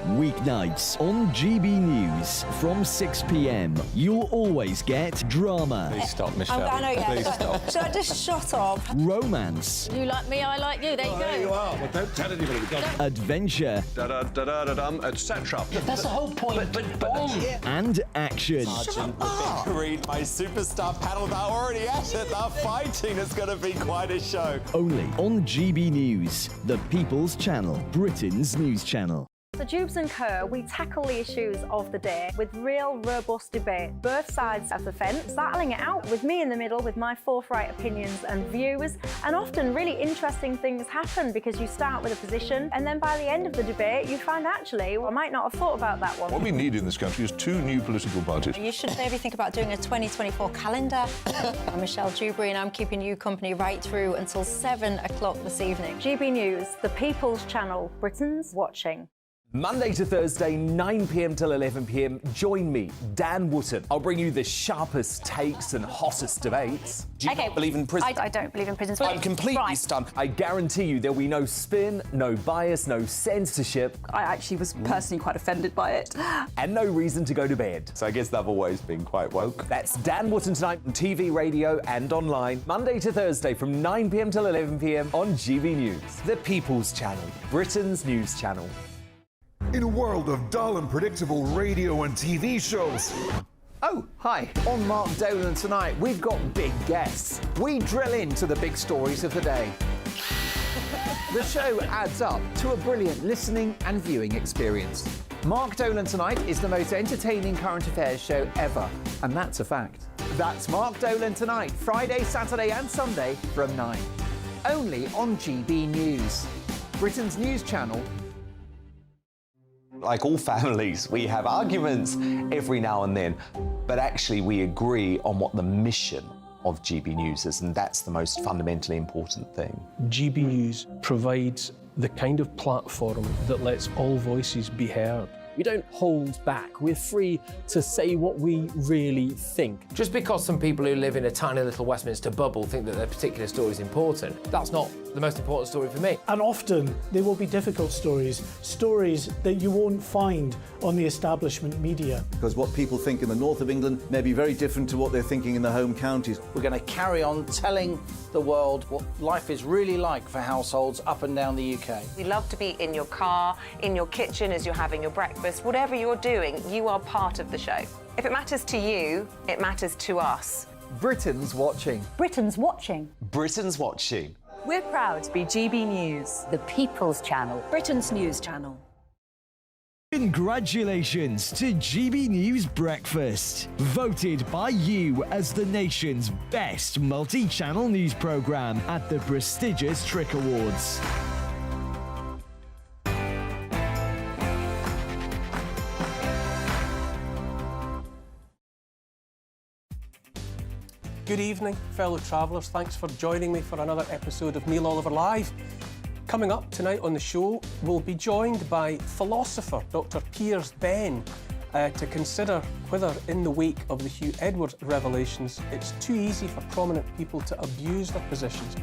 Weeknights on GB News from 6 p.m. You'll always get drama. Please stop, Michelle. I know, yeah. Please stop. Should I just shut up? Romance. You like me, I like you. There you go. There you are. Well, don't tell anybody. Adventure. Etc. That's the whole point. And action. Read my superstar panel that are already at it. They're fighting. It's going to be quite a show. Only on GB News, the People's Channel, Britain's news channel. So Jubes and Co, we tackle the issues of the day with real robust debate, both sides of the fence, battling it out with me in the middle with my forthright opinions and views, and often really interesting things happen because you start with a position and then by the end of the debate you find actually, well, I might not have thought about that one. What we need in this country is 2 new political parties. You should maybe think about doing a 2024 calendar. I'm Michelle Dewberry and I'm keeping you company right through until 7 o'clock this evening. GB News, the People's Channel, Britain's watching. Monday to Thursday, 9 p.m. till 11 p.m. Join me, Dan Wootton. I'll bring you the sharpest takes and hottest debates. Do you not believe in prisons? I don't believe in prisons. I'm completely stunned. I guarantee you there'll be no spin, no bias, no censorship. I actually was personally quite offended by it. And no reason to go to bed. So I guess they've always been quite woke. That's Dan Wootton tonight on TV, radio and online. Monday to Thursday from 9 p.m. till 11 p.m. on GB News. The People's Channel, Britain's news channel. In a world of dull and predictable radio and TV shows. Oh, hi. On Mark Dolan tonight, we've got big guests. We drill into the big stories of the day. The show adds up to a brilliant listening and viewing experience. Mark Dolan tonight is the most entertaining current affairs show ever, and that's a fact. That's Mark Dolan tonight, Friday, Saturday and Sunday from 9. Only on GB News, Britain's news channel. Like all families, we have arguments every now and then, but actually we agree on what the mission of GB News is, and that's the most fundamentally important thing. GB News provides the kind of platform that lets all voices be heard. We don't hold back. We're free to say what we really think. Just because some people who live in a tiny little Westminster bubble think that their particular story is important, that's not the most important story for me. And often they will be difficult stories, stories that you won't find on the establishment media. Because what people think in the north of England may be very different to what they're thinking in their home counties. We're going to carry on telling the world what life is really like for households up and down the UK. We love to be in your car, in your kitchen as you're having your breakfast. Whatever you're doing, you are part of the show. If it matters to you, it matters to us. Britain's watching. Britain's watching. Britain's watching. We're proud to be GB News, The People's Channel, Britain's news channel. Congratulations to GB News Breakfast, voted by you as the nation's best multi-channel news programme at the prestigious Trick Awards. Good evening, fellow travellers. Thanks for joining me for another episode of Neil Oliver Live. Coming up tonight on the show, we'll be joined by philosopher Dr. Piers to consider whether, in the wake of the Hugh Edwards revelations, it's too easy for prominent people to abuse their positions.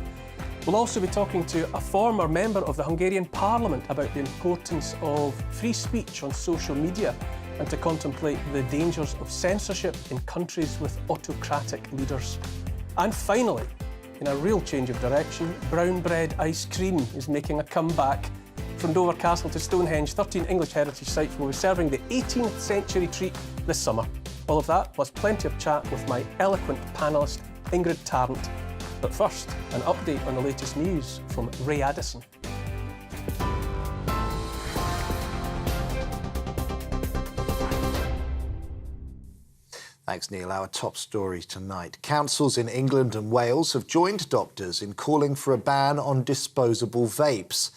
We'll also be talking to a former member of the Hungarian Parliament about the importance of free speech on social media and to contemplate the dangers of censorship in countries with autocratic leaders. And finally, in a real change of direction, brown bread ice cream is making a comeback. From Dover Castle to Stonehenge, 13 English heritage sites will be serving the 18th century treat this summer. All of that, plus plenty of chat with my eloquent panellist, Ingrid Tarrant. But first, an update on the latest news from Ray Addison. Thanks, Neil. Our top story tonight. Councils in England and Wales have joined doctors in calling for a ban on disposable vapes.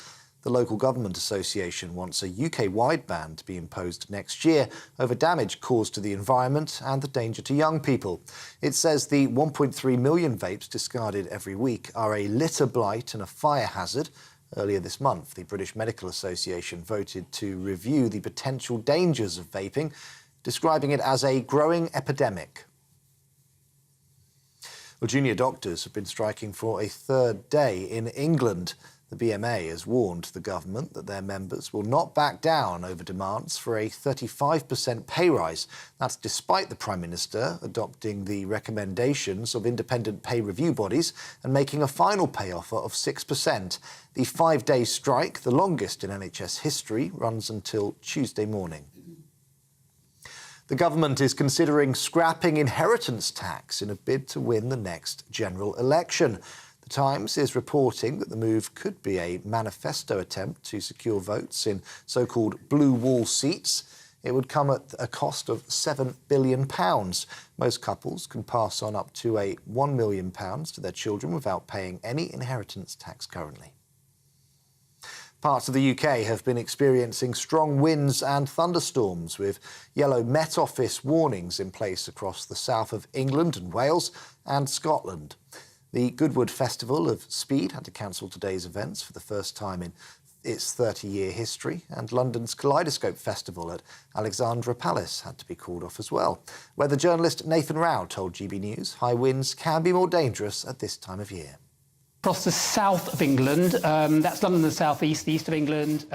The local government association wants a UK-wide ban to be imposed next year over damage caused to the environment and the danger to young people. It says the 1.3 million vapes discarded every week are a litter blight and a fire hazard. Earlier this month, the British Medical Association voted to review the potential dangers of vaping, describing it as a growing epidemic. Well, junior doctors have been striking for a third day in England. The BMA has warned the government that their members will not back down over demands for a 35% pay rise. That's despite the Prime Minister adopting the recommendations of independent pay review bodies and making a final pay offer of 6%. The 5-day strike, the longest in NHS history, runs until Tuesday morning. The government is considering scrapping inheritance tax in a bid to win the next general election. The Times is reporting that the move could be a manifesto attempt to secure votes in so-called blue wall seats. It would come at a cost of £7 billion. Most couples can pass on up to £1 million to their children without paying any inheritance tax currently. Parts of the UK have been experiencing strong winds and thunderstorms, with yellow Met Office warnings in place across the south of England and Wales and Scotland. The Goodwood Festival of Speed had to cancel today's events for the first time in its 30-year history, and London's Kaleidoscope Festival at Alexandra Palace had to be called off as well. Weather journalist Nathan Rao told GB News high winds can be more dangerous at this time of year. Across the south of England, that's London, the south east, the east of England,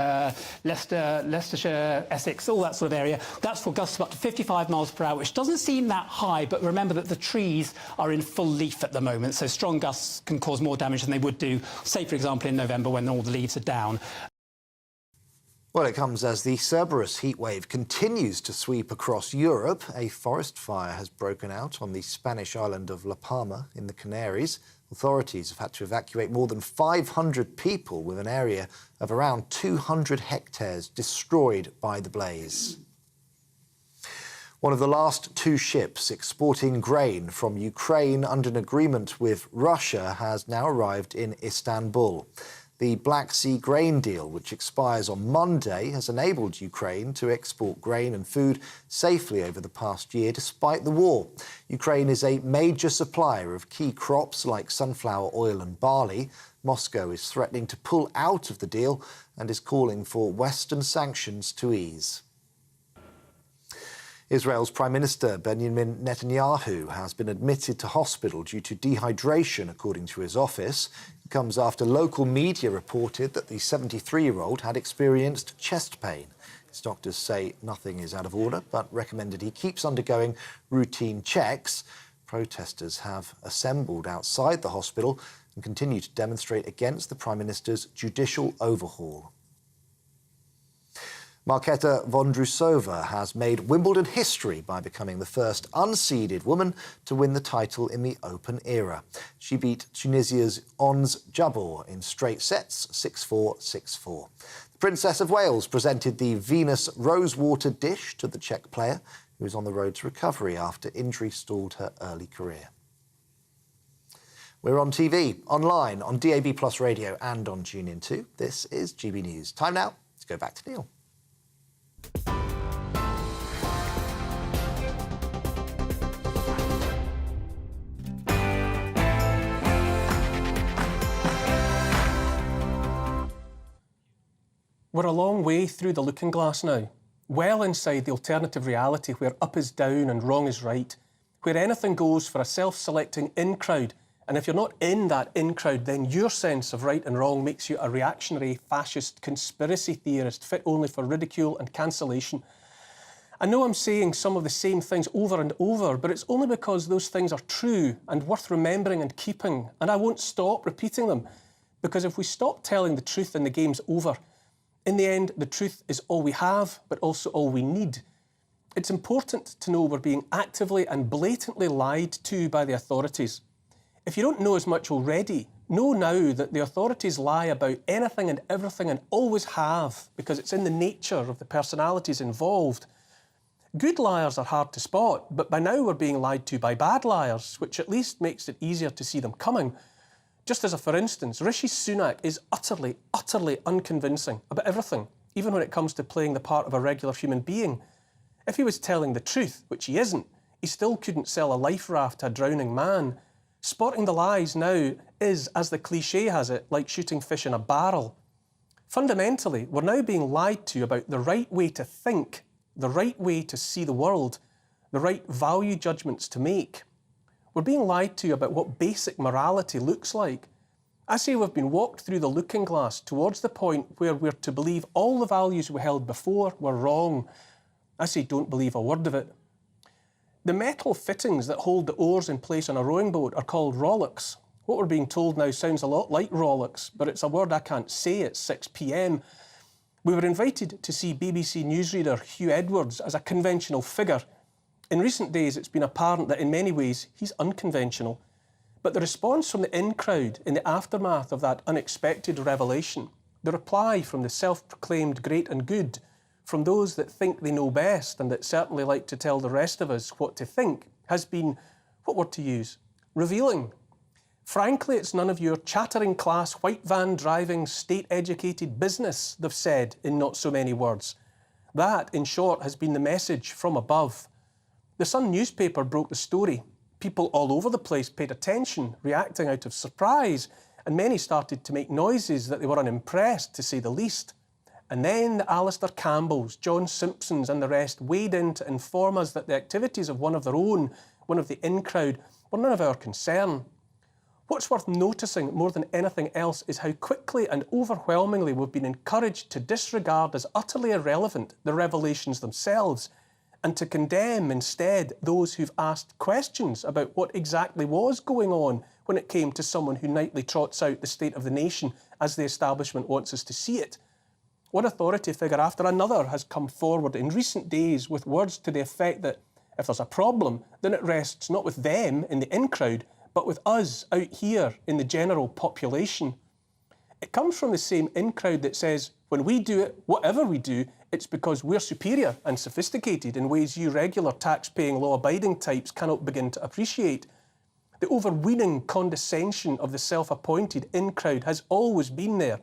Leicester, Leicestershire, Essex, all that sort of area. That's for gusts of up to 55 miles per hour, which doesn't seem that high, but remember that the trees are in full leaf at the moment, so strong gusts can cause more damage than they would do, say, for example, in November when all the leaves are down. Well, it comes as the Cerberus heatwave continues to sweep across Europe. A forest fire has broken out on the Spanish island of La Palma in the Canaries. Authorities have had to evacuate more than 500 people with an area of around 200 hectares destroyed by the blaze. One of the last two ships exporting grain from Ukraine under an agreement with Russia has now arrived in Istanbul. The Black Sea grain deal, which expires on Monday, has enabled Ukraine to export grain and food safely over the past year, despite the war. Ukraine is a major supplier of key crops like sunflower oil and barley. Moscow is threatening to pull out of the deal and is calling for Western sanctions to ease. Israel's Prime Minister Benjamin Netanyahu has been admitted to hospital due to dehydration, according to his office. It comes after local media reported that the 73-year-old had experienced chest pain. His doctors say nothing is out of order, but recommended he keeps undergoing routine checks. Protesters have assembled outside the hospital and continue to demonstrate against the Prime Minister's judicial overhaul. Marketa Vondrousova has made Wimbledon history by becoming the first unseeded woman to win the title in the Open era. She beat Tunisia's Ons Jabeur in straight sets, 6-4, 6-4. The Princess of Wales presented the Venus Rosewater dish to the Czech player, who is on the road to recovery after injury stalled her early career. We're on TV, online, on DAB+ radio and on TuneIn too. This is GB News. Time now to go back to Neil. We're a long way through the looking glass now, well inside the alternative reality where up is down and wrong is right, where anything goes for a self-selecting in-crowd, and if you're not in that in-crowd, then your sense of right and wrong makes you a reactionary, fascist, conspiracy theorist fit only for ridicule and cancellation. I know I'm saying some of the same things over and over, but it's only because those things are true and worth remembering and keeping, and I won't stop repeating them, because if we stop telling the truth, then the game's over. In the end, the truth is all we have, but also all we need. It's important to know we're being actively and blatantly lied to by the authorities. If you don't know as much already, know now that the authorities lie about anything and everything and always have, because it's in the nature of the personalities involved. Good liars are hard to spot, but by now we're being lied to by bad liars, which at least makes it easier to see them coming. Just as a for instance, Rishi Sunak is utterly unconvincing about everything, even when it comes to playing the part of a regular human being. If he was telling the truth, which he isn't, he still couldn't sell a life raft to a drowning man. Spotting the lies now is, as the cliché has it, like shooting fish in a barrel. Fundamentally, we're now being lied to about the right way to think, the right way to see the world, the right value judgments to make. We're being lied to about what basic morality looks like. I say we've been walked through the looking glass towards the point where we're to believe all the values we held before were wrong. I say don't believe a word of it. The metal fittings that hold the oars in place on a rowing boat are called rowlocks. What we're being told now sounds a lot like rowlocks, but it's a word I can't say at 6 p.m. We were invited to see BBC newsreader Hugh Edwards as a conventional figure. In recent days, it's been apparent that in many ways he's unconventional. But the response from the in-crowd in the aftermath of that unexpected revelation, the reply from the self-proclaimed great and good, from those that think they know best and that certainly like to tell the rest of us what to think, has been, what word to use, revealing. Frankly, it's none of your chattering class, white van driving, state-educated business, they've said in not so many words. That, in short, has been the message from above. The Sun newspaper broke the story. People all over the place paid attention, reacting out of surprise, and many started to make noises that they were unimpressed, to say the least. And then the Alistair Campbells, John Simpsons and the rest weighed in to inform us that the activities of one of their own, one of the in-crowd, were none of our concern. What's worth noticing more than anything else is how quickly and overwhelmingly we've been encouraged to disregard as utterly irrelevant the revelations themselves, and to condemn instead those who've asked questions about what exactly was going on when it came to someone who nightly trots out the state of the nation as the establishment wants us to see it. One authority figure after another has come forward in recent days with words to the effect that if there's a problem, then it rests not with them in the in-crowd, but with us out here in the general population. It comes from the same in-crowd that says, when we do it, whatever we do, it's because we're superior and sophisticated in ways you regular tax-paying, law-abiding types cannot begin to appreciate. The overweening condescension of the self-appointed in-crowd has always been there.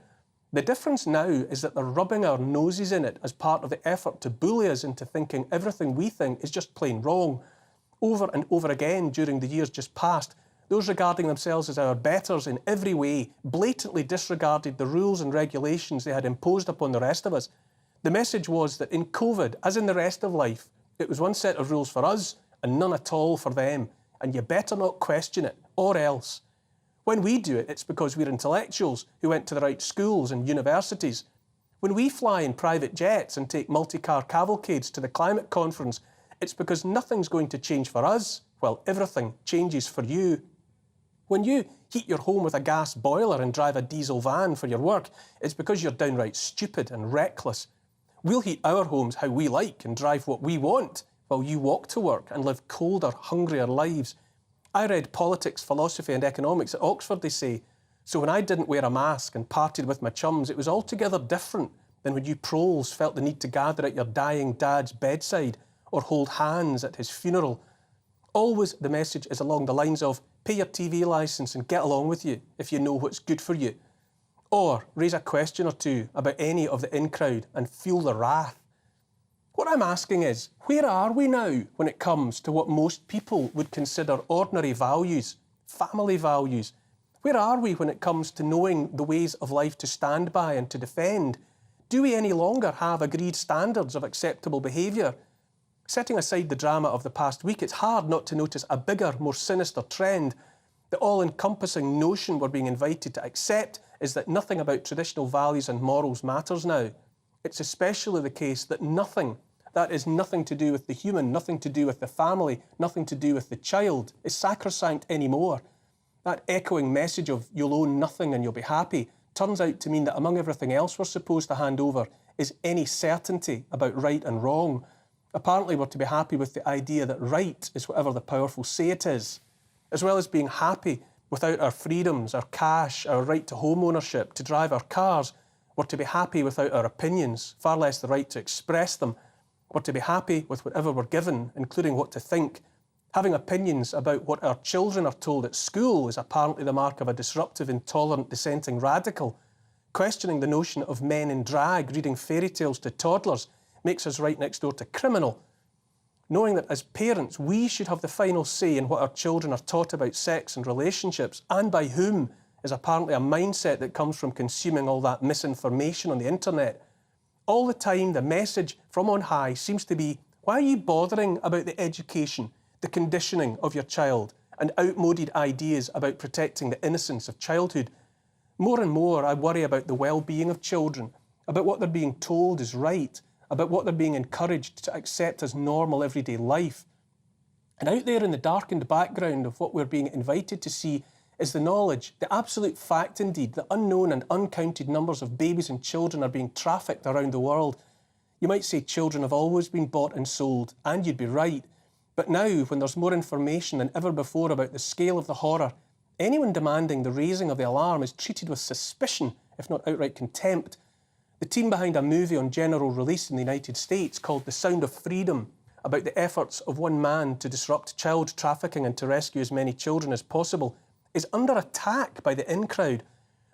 The difference now is that they're rubbing our noses in it as part of the effort to bully us into thinking everything we think is just plain wrong. Over and over again during the years just past, those regarding themselves as our betters in every way blatantly disregarded the rules and regulations they had imposed upon the rest of us. The message was that in COVID, as in the rest of life, it was one set of rules for us and none at all for them, and you better not question it, or else. When we do it, it's because we're intellectuals who went to the right schools and universities. When we fly in private jets and take multi-car cavalcades to the climate conference, it's because nothing's going to change for us, while everything changes for you. When you heat your home with a gas boiler and drive a diesel van for your work, it's because you're downright stupid and reckless. We'll heat our homes how we like and drive what we want, while you walk to work and live colder, hungrier lives. I read politics, philosophy and economics at Oxford, they say, so when I didn't wear a mask and partied with my chums, it was altogether different than when you proles felt the need to gather at your dying dad's bedside or hold hands at his funeral. Always the message is along the lines of, pay your TV licence and get along with you if you know what's good for you. Or raise a question or two about any of the in-crowd and feel the wrath. What I'm asking is, where are we now when it comes to what most people would consider ordinary values, family values? Where are we when it comes to knowing the ways of life to stand by and to defend? Do we any longer have agreed standards of acceptable behaviour? Setting aside the drama of the past week, it's hard not to notice a bigger, more sinister trend. The all-encompassing notion we're being invited to accept is that nothing about traditional values and morals matters now. It's especially the case that nothing, that is nothing to do with the human, nothing to do with the family, nothing to do with the child, is sacrosanct anymore. That echoing message of you'll own nothing and you'll be happy turns out to mean that among everything else we're supposed to hand over is any certainty about right and wrong. Apparently we're to be happy with the idea that right is whatever the powerful say it is, as well as being happy without our freedoms, our cash, our right to home ownership, to drive our cars. We're to be happy without our opinions, far less the right to express them. We're to be happy with whatever we're given, including what to think. Having opinions about what our children are told at school is apparently the mark of a disruptive, intolerant, dissenting radical. Questioning the notion of men in drag reading fairy tales to toddlers makes us right next door to criminal. Knowing that as parents we should have the final say in what our children are taught about sex and relationships, and by whom, is apparently a mindset that comes from consuming all that misinformation on the internet. All the time the message from on high seems to be, why are you bothering about the education, the conditioning of your child, and outmoded ideas about protecting the innocence of childhood? More and more, I worry about the well-being of children, about what they're being told is right, about what they're being encouraged to accept as normal everyday life. And out there in the darkened background of what we're being invited to see is the knowledge, the absolute fact indeed, that unknown and uncounted numbers of babies and children are being trafficked around the world. You might say children have always been bought and sold, and you'd be right. But now, when there's more information than ever before about the scale of the horror, anyone demanding the raising of the alarm is treated with suspicion, if not outright contempt. The team behind a movie on general release in the United States called The Sound of Freedom, about the efforts of one man to disrupt child trafficking and to rescue as many children as possible, is under attack by the in-crowd.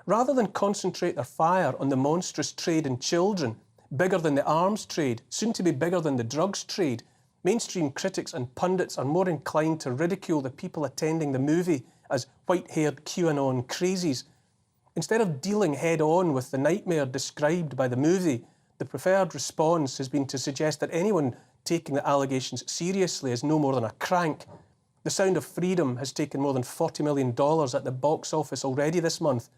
Rather than concentrate their fire on the monstrous trade in children, bigger than the arms trade, soon to be bigger than the drugs trade, mainstream critics and pundits are more inclined to ridicule the people attending the movie as white-haired QAnon crazies. Instead of dealing head-on with the nightmare described by the movie, the preferred response has been to suggest that anyone taking the allegations seriously is no more than a crank. The Sound of Freedom has taken more than $40 million at the box office already this month.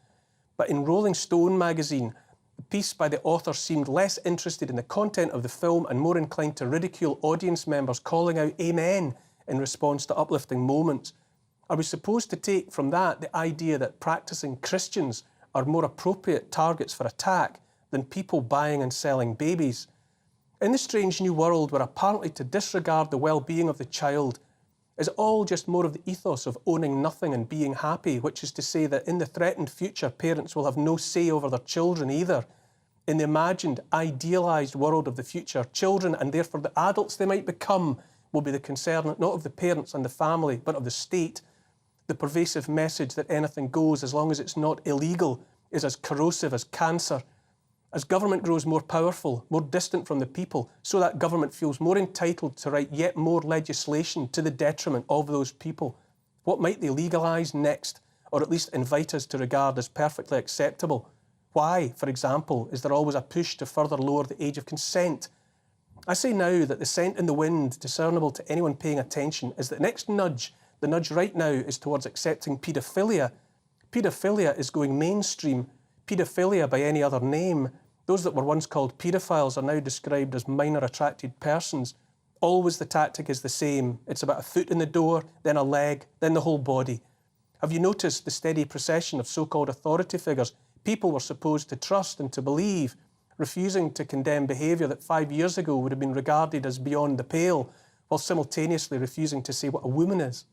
But in Rolling Stone magazine, the piece by the author seemed less interested in the content of the film and more inclined to ridicule audience members calling out amen in response to uplifting moments. Are we supposed to take from that the idea that practicing Christians are more appropriate targets for attack than people buying and selling babies? In the strange new world where apparently to disregard the well-being of the child is all just more of the ethos of owning nothing and being happy, which is to say that in the threatened future, parents will have no say over their children either. In the imagined, idealised world of the future, children and therefore the adults they might become will be the concern not of the parents and the family, but of the state. The pervasive message that anything goes as long as it's not illegal is as corrosive as cancer. As government grows more powerful, more distant from the people, so that government feels more entitled to write yet more legislation to the detriment of those people. What might they legalise next, or at least invite us to regard as perfectly acceptable? Why, for example, is there always a push to further lower the age of consent? I say now that the scent in the wind, discernible to anyone paying attention, is that the next nudge, the nudge right now, is towards accepting paedophilia. Paedophilia is going mainstream. Paedophilia by any other name. Those that were once called paedophiles are now described as minor attracted persons. Always the tactic is the same. It's about a foot in the door, then a leg, then the whole body. Have you noticed the steady procession of so-called authority figures people were supposed to trust and to believe, refusing to condemn behaviour that 5 years ago would have been regarded as beyond the pale, while simultaneously refusing to say what a woman is?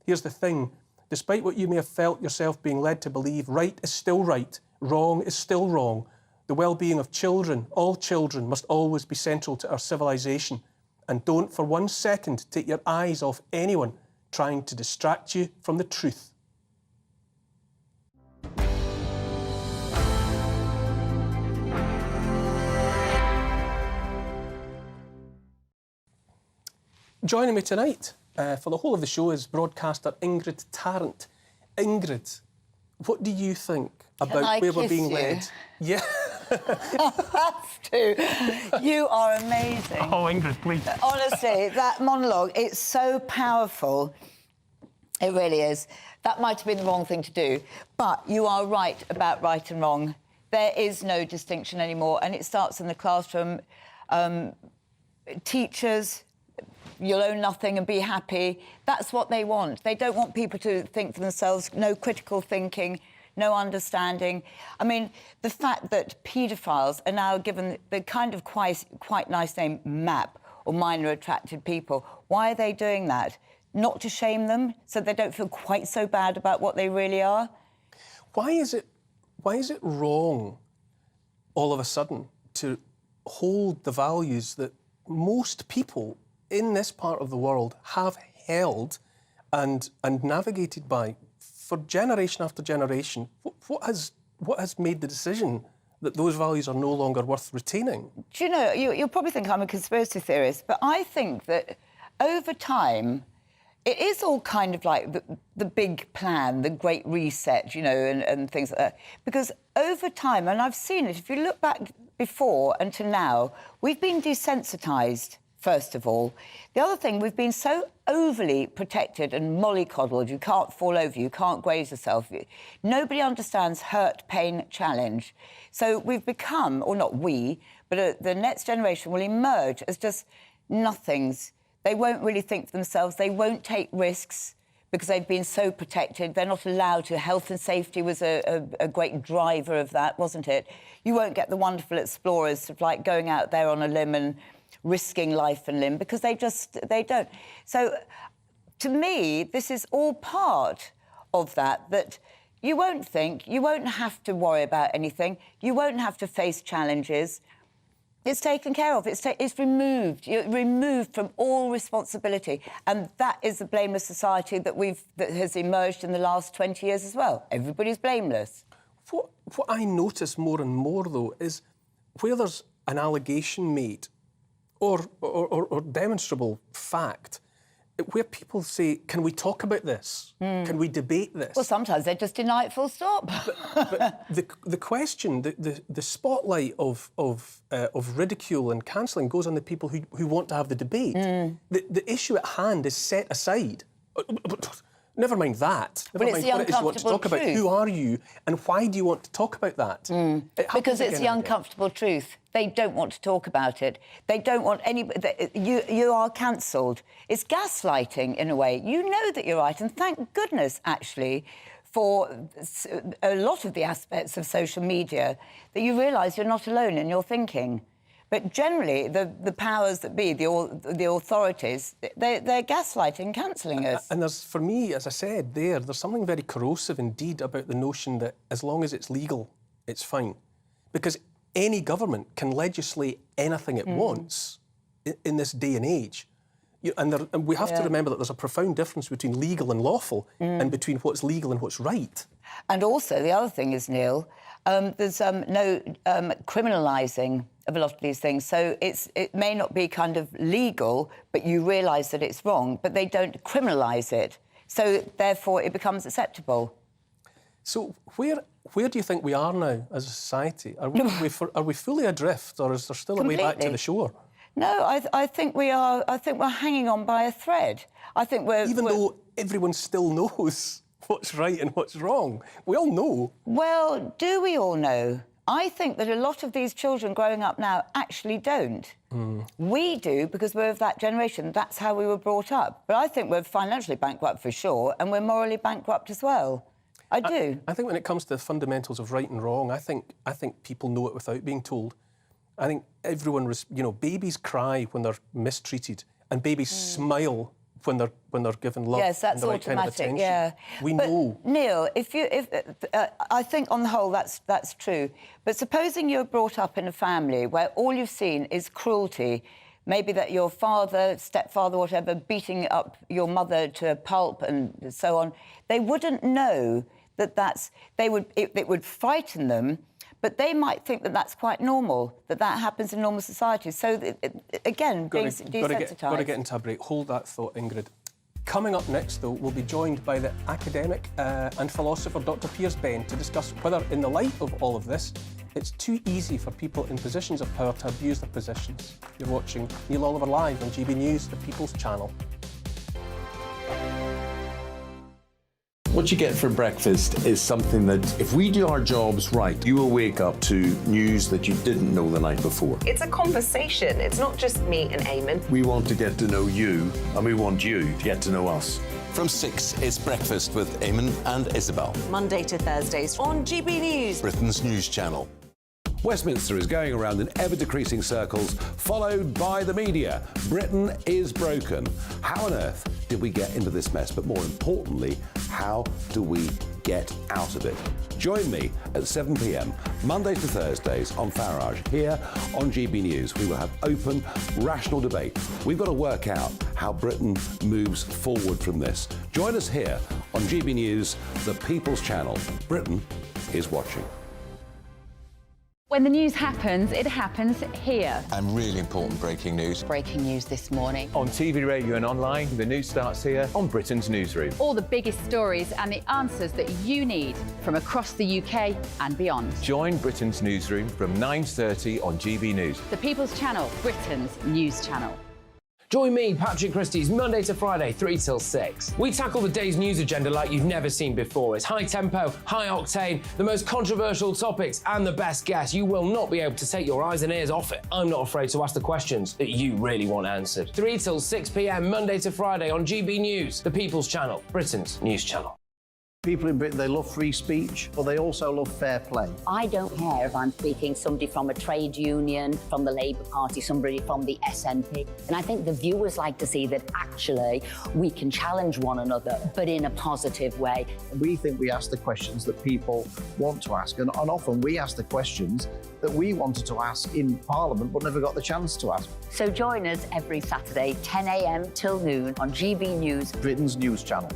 Here's the thing. Despite what you may have felt yourself being led to believe, right is still right, wrong is still wrong. The well-being of children, all children, must always be central to our civilization. And don't for 1 second take your eyes off anyone trying to distract you from the truth. Joining me tonight for the whole of the show is broadcaster Ingrid Tarrant. Ingrid, what do you think about where we're being led? Yeah. Stu, you are amazing. Oh, Ingrid, please. Honestly, that monologue, it's so powerful. It really is. That might have been the wrong thing to do, but you are right about right and wrong. There is no distinction anymore, and it starts in the classroom. Teachers, you'll own nothing and be happy. That's what they want. They don't want people to think for themselves, no critical thinking, no understanding. I mean, the fact that paedophiles are now given the kind of quite nice name, MAP, or minor attracted people. Why are they doing that? Not to shame them, so they don't feel quite so bad about what they really are? Why is it wrong, all of a sudden, to hold the values that most people in this part of the world have held and navigated by for generation after generation? What has made the decision that those values are no longer worth retaining? Do you know, you'll probably think I'm a conspiracy theorist, but I think that over time, it is all kind of like the big plan, the Great Reset, you know, and things like that. Because over time, and I've seen it, if you look back before and to now, we've been desensitised first of all. The other thing, we've been so overly protected and mollycoddled. You can't fall over, you can't graze yourself. Nobody understands hurt, pain, challenge. So we've become, or not we, but the next generation will emerge as just nothings. They won't really think for themselves. They won't take risks because they've been so protected. They're not allowed to. Health and safety was a great driver of that, wasn't it? You won't get the wonderful explorers like going out there on a limb and risking life and limb because they don't. So, to me, this is all part of that you won't think, you won't have to worry about anything, you won't have to face challenges. It's taken care of. It's removed. You're removed from all responsibility, and that is the blameless society that has emerged in the last 20 years as well. Everybody's blameless. What I notice more and more, though, is where there's an allegation made or demonstrable fact, where people say, can we talk about this? Can we debate this? Well, sometimes they just deny it full stop. but the question, the spotlight of ridicule and cancelling goes on the people who want to have the debate. The issue at hand is set aside. Never mind that. Never mind what it is you want to talk about. Who are you and why do you want to talk about that? Because it's the uncomfortable truth. They don't want to talk about it. They don't want anybody... You are cancelled. It's gaslighting, in a way. You know that you're right, and thank goodness, actually, for a lot of the aspects of social media, that you realise you're not alone in your thinking. But generally, the powers that be, the authorities, they're gaslighting, cancelling us. And there's, for me, as I said there's something very corrosive indeed about the notion that as long as it's legal, it's fine. Because any government can legislate anything it wants in this day and age. And we have to remember that there's a profound difference between legal and lawful and between what's legal and what's right. And also, the other thing is, Neil, there's no criminalising of a lot of these things. So it may not be kind of legal, but you realise that it's wrong, but they don't criminalise it. So, therefore, it becomes acceptable. So where do you think we are now as a society? Are we fully adrift, or is there still a way back to the shore? No, I think we are. I think we're hanging on by a thread. I think Even though everyone still knows what's right and what's wrong. We all know. Well, do we all know? I think that a lot of these children growing up now actually don't. We do, because we're of that generation. That's how we were brought up. But I think we're financially bankrupt for sure, and we're morally bankrupt as well. I do. I think when it comes to the fundamentals of right and wrong, I think people know it without being told. I think everyone, babies cry when they're mistreated, and babies smile when they're given love. Yes, that's and the right kind of attention. Yeah, we know. Neil, I think on the whole that's true. But supposing you're brought up in a family where all you've seen is cruelty, maybe that your father, stepfather, whatever, beating up your mother to a pulp and so on, they wouldn't know that it would frighten them. But they might think that that's quite normal, that happens in normal society. So, again, being desensitised. Got to get into a break. Hold that thought, Ingrid. Coming up next, though, we'll be joined by the academic and philosopher Dr. Piers to discuss whether, in the light of all of this, it's too easy for people in positions of power to abuse their positions. You're watching Neil Oliver Live on GB News, the People's Channel. What you get for breakfast is something that, if we do our jobs right, you will wake up to news that you didn't know the night before. It's a conversation. It's not just me and Eamon. We want to get to know you, and we want you to get to know us. From 6, it's Breakfast with Eamon and Isabel. Monday to Thursdays on GB News, Britain's news channel. Westminster is going around in ever-decreasing circles, followed by the media. Britain is broken. How on earth did we get into this mess? But more importantly, how do we get out of it? Join me at 7 p.m, Mondays to Thursdays on Farage, here on GB News. We will have open, rational debate. We've got to work out how Britain moves forward from this. Join us here on GB News, the People's Channel. Britain is watching. When the news happens, it happens here. And really important breaking news. Breaking news this morning. On TV, radio and online, the news starts here on Britain's Newsroom. All the biggest stories and the answers that you need from across the UK and beyond. Join Britain's Newsroom from 9:30 on GB News. The People's Channel, Britain's news channel. Join me, Patrick Christie's Monday to Friday, 3 till 6. We tackle the day's news agenda like you've never seen before. It's high tempo, high octane, the most controversial topics and the best guests. You will not be able to take your eyes and ears off it. I'm not afraid to ask the questions that you really want answered. 3 till 6 p.m, Monday to Friday on GB News, the People's Channel, Britain's news channel. People in Britain, they love free speech, but they also love fair play. I don't care if I'm speaking somebody from a trade union, from the Labour Party, somebody from the SNP. And I think the viewers like to see that actually we can challenge one another, but in a positive way. We think we ask the questions that people want to ask, and often we ask the questions that we wanted to ask in Parliament but never got the chance to ask. So join us every Saturday, 10 a.m. till noon on GB News, Britain's news channel.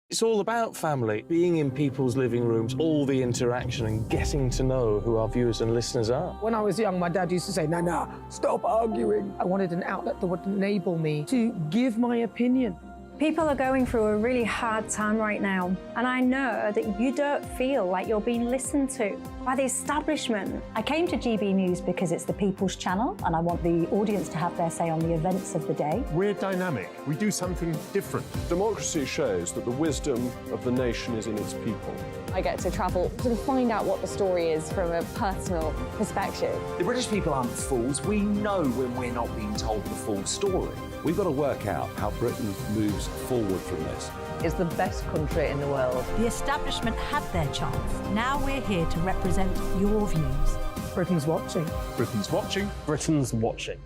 It's all about family, being in people's living rooms, all the interaction and getting to know who our viewers and listeners are. When I was young, my dad used to say, "Nah, stop arguing." I wanted an outlet that would enable me to give my opinion. People are going through a really hard time right now, and I know that you don't feel like you're being listened to by the establishment. I came to GB News because it's the People's Channel, and I want the audience to have their say on the events of the day. We're dynamic. We do something different. Democracy shows that the wisdom of the nation is in its people. I get to travel to find out what the story is from a personal perspective. The British people aren't fools. We know when we're not being told the full story. We've got to work out how Britain moves forward from this. It's the best country in the world. The establishment had their chance. Now we're here to represent your views. Britain's watching. Britain's watching. Britain's watching.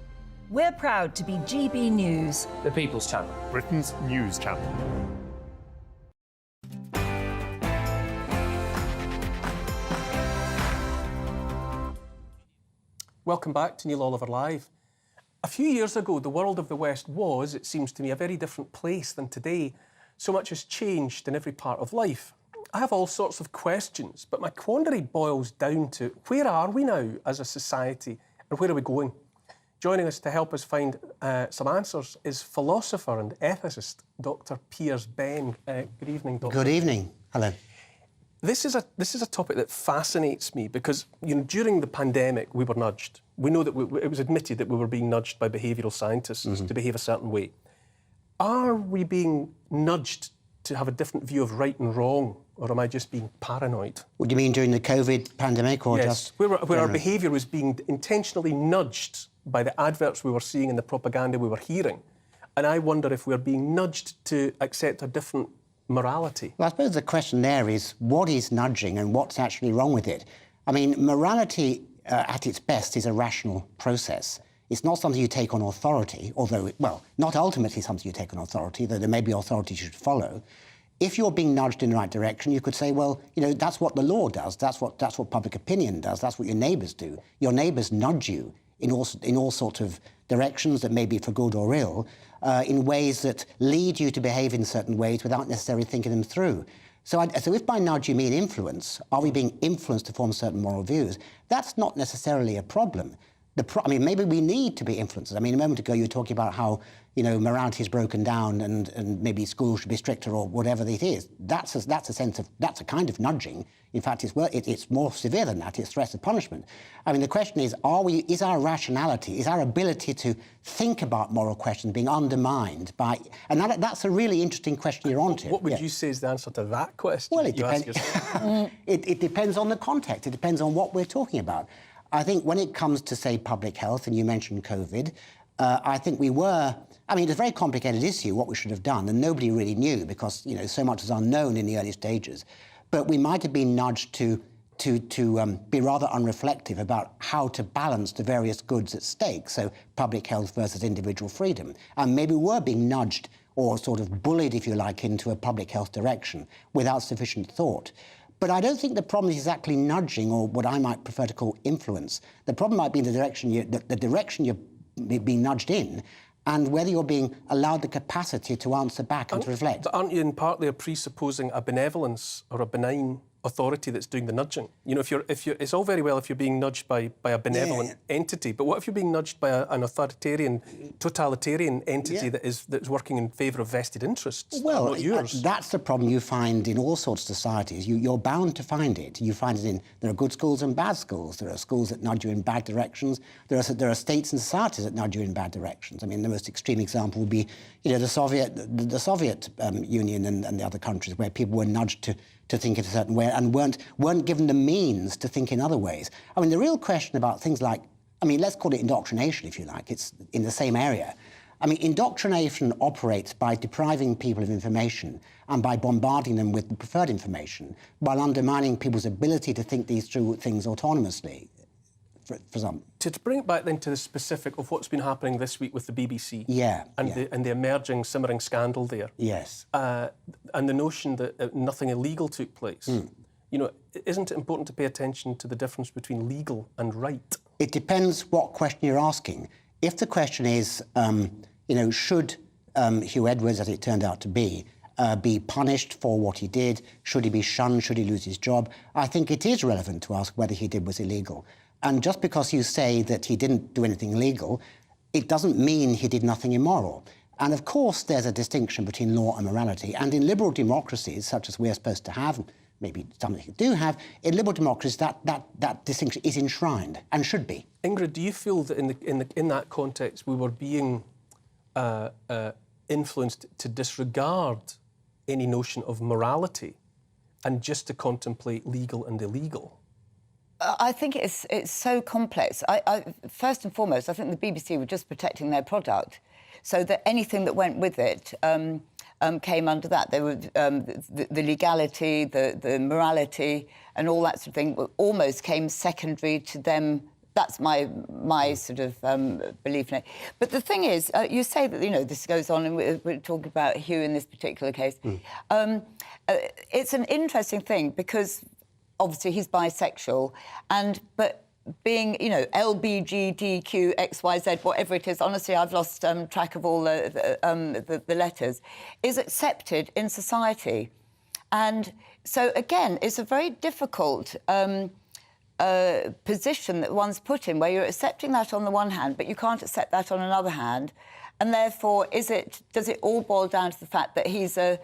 We're proud to be GB News, the People's Channel, Britain's news channel. Welcome back to Neil Oliver Live. A few years ago, the world of the West was, it seems to me, a very different place than today. So much has changed in every part of life. I have all sorts of questions, but my quandary boils down to where are we now as a society and where are we going? Joining us to help us find some answers is philosopher and ethicist Dr. Piers Ben. Good evening, Doctor. Good evening. Hello. This is a topic that fascinates me because during the pandemic we were nudged. We know that it was admitted that we were being nudged by behavioural scientists to behave a certain way. Are we being nudged to have a different view of right and wrong, or am I just being paranoid? What do you mean during the COVID pandemic, or just where our behaviour was being intentionally nudged by the adverts we were seeing and the propaganda we were hearing, and I wonder if we're being nudged to accept a different morality. Well, I suppose the question there is what is nudging and what's actually wrong with it? I mean, morality at its best is a rational process. It's not something you take on authority, although, well, not ultimately something you take on authority, though there may be authority you should follow. If you're being nudged in the right direction, you could say, well, that's what the law does, that's what public opinion does, that's what your neighbours do. Your neighbours nudge you in all sorts of directions that may be for good or ill, in ways that lead you to behave in certain ways without necessarily thinking them through. So if by nudge you mean influence, are we being influenced to form certain moral views? That's not necessarily a problem. I mean, maybe we need to be influencers. I mean, a moment ago you were talking about how, morality is broken down and maybe schools should be stricter or whatever it is. That's a kind of nudging. In fact, it's more severe than that. It's threats of punishment. I mean, the question is, is our rationality, is our ability to think about moral questions being undermined by... And that's a really interesting question you're onto. What would you say is the answer to that question? Well, it depends. It depends on the context. It depends on what we're talking about. I think when it comes to, say, public health, and you mentioned COVID, I think we were... I mean, it's a very complicated issue, what we should have done, and nobody really knew because, so much was unknown in the early stages. But we might have been nudged to be rather unreflective about how to balance the various goods at stake, so public health versus individual freedom. And maybe we were being nudged or sort of bullied, if you like, into a public health direction without sufficient thought. But I don't think the problem is exactly nudging or what I might prefer to call influence. The problem might be the direction you're being nudged in, and whether you're being allowed the capacity to answer back and to reflect. Aren't you in part there presupposing a benevolence or a benign authority that's doing the nudging. You know, if you're, it's all very well if you're being nudged by a benevolent entity, but what if you're being nudged by an authoritarian, totalitarian entity that's working in favour of vested interests? Well, not yours. That's the problem you find in all sorts of societies. You're bound to find it. You find it in there are good schools and bad schools. There are schools that nudge you in bad directions. There are states and societies that nudge you in bad directions. I mean, the most extreme example would be, you know, the Soviet Union and the other countries where people were nudged to think in a certain way and weren't given the means to think in other ways. I mean, the real question about things like, I mean, let's call it indoctrination, if you like. It's in the same area. I mean, indoctrination operates by depriving people of information and by bombarding them with the preferred information while undermining people's ability to think these through things autonomously. For some. To bring it back then to the specific of what's been happening this week with the BBC and the emerging simmering scandal there. Yes. And the notion that nothing illegal took place. You know, isn't it important to pay attention to the difference between legal and right? It depends what question you're asking. If the question is, you know, should Hugh Edwards, as it turned out to be punished for what he did? Should he be shunned? Should he lose his job? I think it is relevant to ask whether he did was illegal. And just because you say that he didn't do anything illegal, it doesn't mean he did nothing immoral. And of course, there's a distinction between law and morality. And in liberal democracies, such as we're supposed to have, maybe some of you do have, in liberal democracies, that distinction is enshrined and should be. Ingrid, do you feel that in that context we were being influenced to disregard any notion of morality and just to contemplate legal and illegal? I think it's so complex. First and foremost, I think the BBC were just protecting their product, so that anything that went with it came under that. They were the legality, the morality, and all that sort of thing almost came secondary to them. That's my sort of belief in it. But the thing is, you say that, you know, this goes on, and we're talking about Hugh in this particular case. It's an interesting thing because obviously he's bisexual, but being, you know, LBGDQ, XYZ, whatever it is, honestly, I've lost track of all the letters, is accepted in society. And so, again, it's a very difficult position that one's put in, where you're accepting that on the one hand, but you can't accept that on another hand. And therefore, does it all boil down to the fact that he's a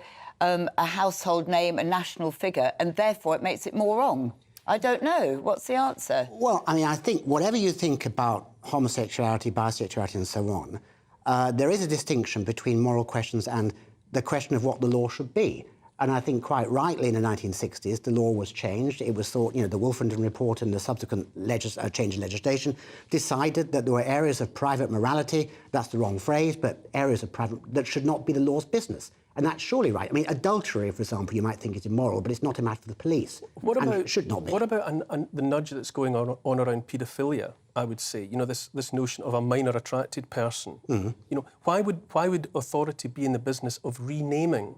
household name, a national figure, and therefore it makes it more wrong? I don't know. What's the answer? Well, I mean, I think whatever you think about homosexuality, bisexuality and so on, there is a distinction between moral questions and the question of what the law should be. And I think quite rightly in the 1960s, the law was changed. It was thought, you know, the Wolfenden Report and the subsequent change in legislation decided that there were areas of private morality, that's the wrong phrase, but areas of private, that should not be the law's business. And that's surely right. I mean, adultery, for example, you might think is immoral, but it's not a matter for the police. It should not be. What about the nudge that's going on around paedophilia, I would say? You know, this notion of a minor attracted person. You know, why would authority be in the business of renaming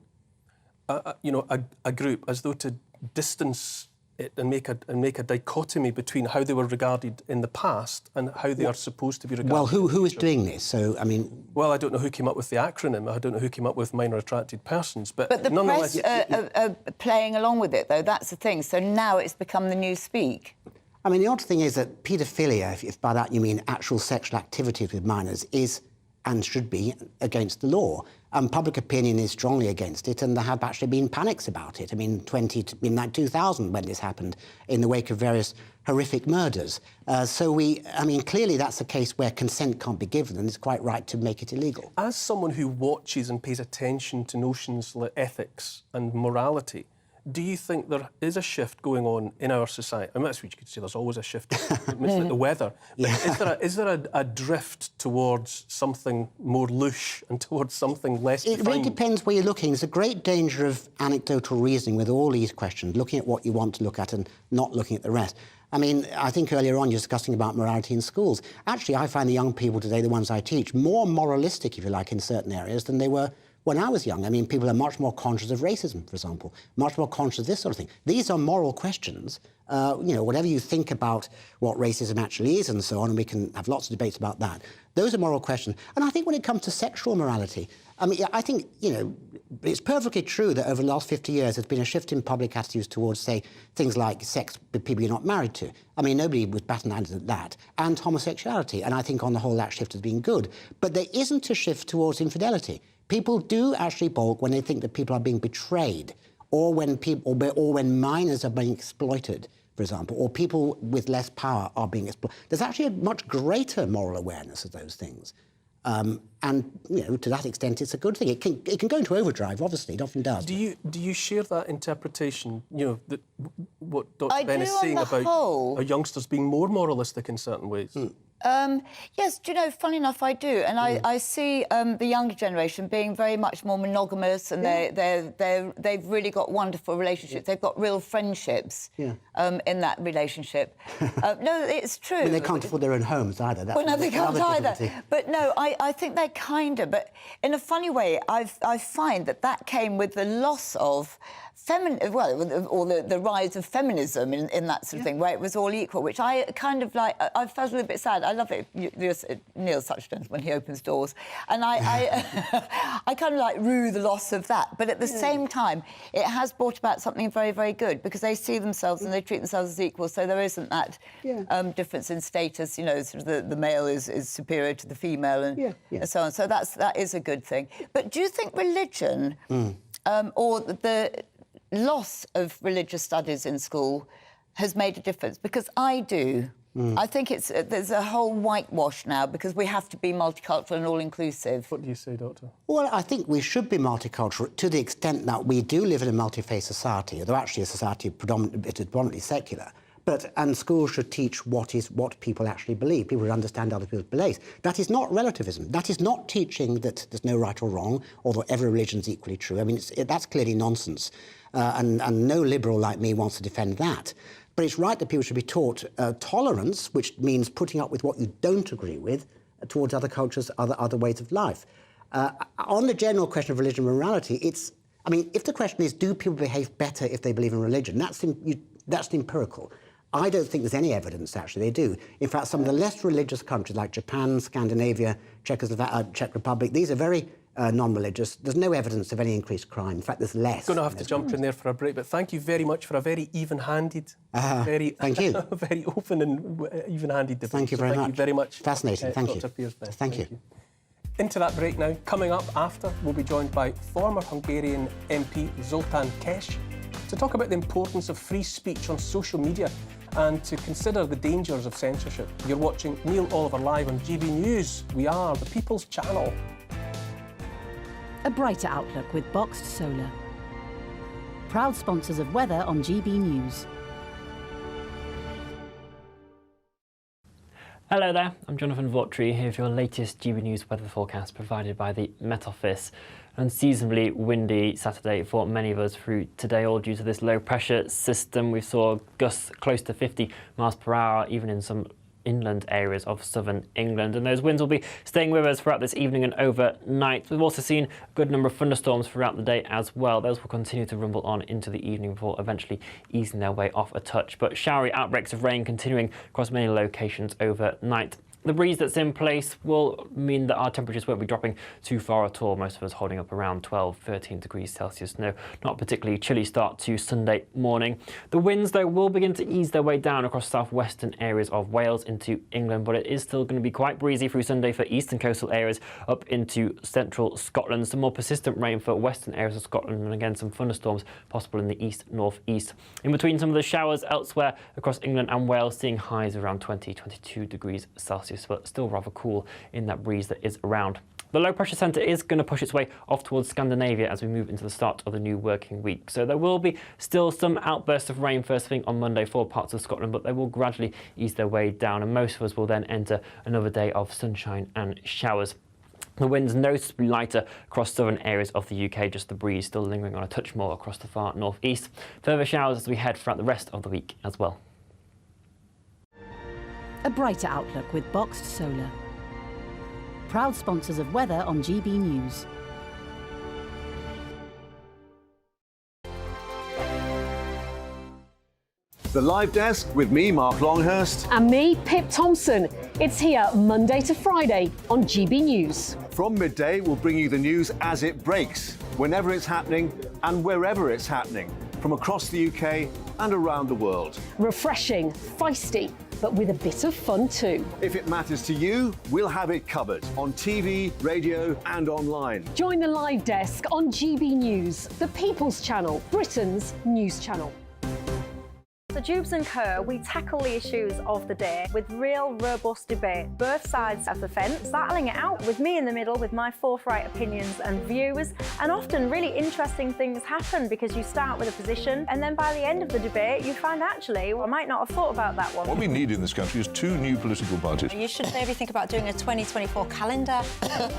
a group as though to distance it and make a dichotomy between how they were regarded in the past and how they are supposed to be regarded? Well, who is doing this? So, I mean... Well, I don't know who came up with the acronym. I don't know who came up with minor attracted persons, but the nonetheless... press are playing along with it, though. That's the thing. So now it's become the new speak. I mean, the odd thing is that paedophilia, if by that you mean actual sexual activities with minors, is and should be against the law. Public opinion is strongly against it, and there have actually been panics about it. I mean, in 2000 when this happened, in the wake of various horrific murders. Clearly that's a case where consent can't be given, and it's quite right to make it illegal. As someone who watches and pays attention to notions like ethics and morality, do you think there is a shift going on in our society? I mean, that's what you could say, there's always a shift. It's like the weather. But is there a drift towards something more louche and towards something less defined? It really depends where you're looking. There's a great danger of anecdotal reasoning with all these questions, looking at what you want to look at and not looking at the rest. I mean, I think earlier on you were discussing about morality in schools. Actually, I find the young people today, the ones I teach, more moralistic, if you like, in certain areas than they were when I was young. I mean, people are much more conscious of racism, for example, much more conscious of this sort of thing. These are moral questions, Whatever you think about what racism actually is and so on, and we can have lots of debates about that. Those are moral questions. And I think when it comes to sexual morality, I mean, I think, it's perfectly true that over the last 50 years there's been a shift in public attitudes towards, say, things like sex with people you're not married to. I mean, nobody was batting-eyed at that. And homosexuality. And I think on the whole that shift has been good. But there isn't a shift towards infidelity. People do actually balk when they think that people are being betrayed, or when minors are being exploited, for example, or people with less power are being exploited. There's actually a much greater moral awareness of those things. And to that extent, it's a good thing. It can go into overdrive, obviously, it often does. Do you share that interpretation? That what Dr. Ben is saying about our youngsters being more moralistic in certain ways. Yes, funny enough, I do. And I see the younger generation being very much more monogamous, and they've really got wonderful relationships. They've got real friendships in that relationship. No, it's true. I mean, they can't afford their own homes either. Well, no, they can't either. But no, I think they kind of. But in a funny way, I find that came with the loss of the rise of feminism in that sort of thing, where it was all equal, which I kind of like. I felt a little bit sad. I love it. Neil's such a gentleman, he opens doors. And I kind of like rue the loss of that. But at the same time, it has brought about something very, very good, because they see themselves and they treat themselves as equal, so there isn't that difference in status, sort of the male is superior to the female and so on. So that is a good thing. But do you think religion or the loss of religious studies in school has made a difference? Because I do. I think there's a whole whitewash now, because we have to be multicultural and all-inclusive. What do you say, Doctor? Well, I think we should be multicultural to the extent that we do live in a multi-faith society, although actually a society predominantly secular. And schools should teach what people actually believe. People should understand other people's beliefs. That is not relativism. That is not teaching that there's no right or wrong, or that every religion is equally true. I mean, that's clearly nonsense. And no liberal like me wants to defend that. But it's right that people should be taught tolerance, which means putting up with what you don't agree with, towards other cultures, other ways of life. On the general question of religion and morality, if the question is, do people behave better if they believe in religion, that's empirical. I don't think there's any evidence, actually, they do. In fact, some of the less religious countries, like Japan, Scandinavia, Czech Republic, these are very non-religious. There's no evidence of any increased crime. In fact, there's less. Going to have to jump in there for a break, but thank you very much for a very even-handed, thank you. very open and even-handed debate. Thank you very much. Thank you very much. Fascinating, thank you. Dr. Piers. Thank you. Into that break now. Coming up after, we'll be joined by former Hungarian MP Zoltán Kes to talk about the importance of free speech on social media and to consider the dangers of censorship. You're watching Neil Oliver Live on GB News. We are the People's Channel. A brighter outlook with Boxed Solar. Proud sponsors of weather on GB News. Hello there, I'm Jonathan Vautry here with your latest GB News weather forecast provided by the Met Office. Unseasonably windy Saturday for many of us through today, all due to this low pressure system. We saw gusts close to 50 miles per hour, even in some inland areas of southern England, and those winds will be staying with us throughout this evening and overnight. We've also seen a good number of thunderstorms throughout the day as well. Those will continue to rumble on into the evening before eventually easing their way off a touch, but showery outbreaks of rain continuing across many locations overnight. The breeze that's in place will mean that our temperatures won't be dropping too far at all, most of us holding up around 12, 13 degrees Celsius. No, not particularly chilly start to Sunday morning. The winds, though, will begin to ease their way down across southwestern areas of Wales into England, but it is still going to be quite breezy through Sunday for eastern coastal areas up into central Scotland. Some more persistent rain for western areas of Scotland, and again some thunderstorms possible in the east, north-east. In between some of the showers elsewhere across England and Wales, seeing highs around 20, 22 degrees Celsius. But still rather cool in that breeze that is around. The low pressure centre is going to push its way off towards Scandinavia as we move into the start of the new working week. So there will be still some outbursts of rain first thing on Monday for parts of Scotland, but they will gradually ease their way down, and most of us will then enter another day of sunshine and showers. The wind's noticeably lighter across southern areas of the UK, just the breeze still lingering on a touch more across the far north-east. Further showers as we head throughout the rest of the week as well. A brighter outlook with Boxed Solar. Proud sponsors of weather on GB News. The Live Desk with me, Mark Longhurst. And me, Pip Thompson. It's here Monday to Friday on GB News. From midday, we'll bring you the news as it breaks, whenever it's happening and wherever it's happening, from across the UK and around the world. Refreshing, feisty, but with a bit of fun too. If it matters to you, we'll have it covered on TV, radio and online. Join the Live Desk on GB News, the People's Channel, Britain's news channel. So Jubes and Kerr, we tackle the issues of the day with real robust debate, both sides of the fence, battling it out with me in the middle with my forthright opinions and views, and often really interesting things happen because you start with a position and then by the end of the debate you find actually, well, I might not have thought about that one. What we need in this country is 2 new political parties. You should maybe think about doing a 2024 calendar.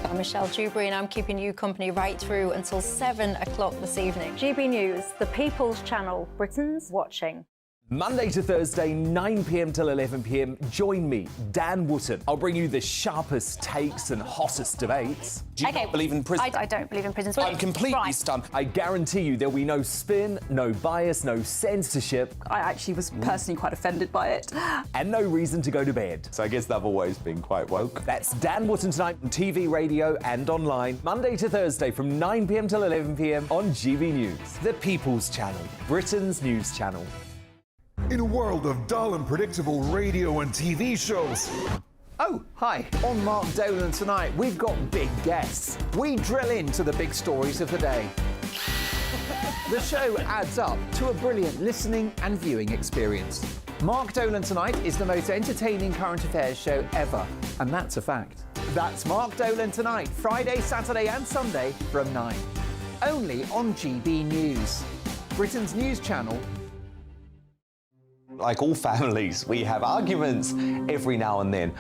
I'm Michelle Dewberry and I'm keeping you company right through until 7 o'clock this evening. GB News, the People's Channel, Britain's watching. Monday to Thursday, 9 p.m. till 11 p.m. Join me, Dan Wootton. I'll bring you the sharpest takes and hottest debates. Do you not believe in prison? I don't believe in prisons. I'm completely stunned. I guarantee you there'll be no spin, no bias, no censorship. I actually was personally quite offended by it. And no reason to go to bed. So I guess they've always been quite woke. That's Dan Wootton tonight on TV, radio and online. Monday to Thursday from 9 p.m. till 11 p.m. on GB News. The People's Channel, Britain's news channel. In a world of dull and predictable radio and TV shows. Oh, hi. On Mark Dolan tonight, we've got big guests. We drill into the big stories of the day. The show adds up to a brilliant listening and viewing experience. Mark Dolan Tonight is the most entertaining current affairs show ever, and that's a fact. That's Mark Dolan Tonight, Friday, Saturday and Sunday from 9. Only on GB News, Britain's news channel. Like all families, we have arguments every now and then,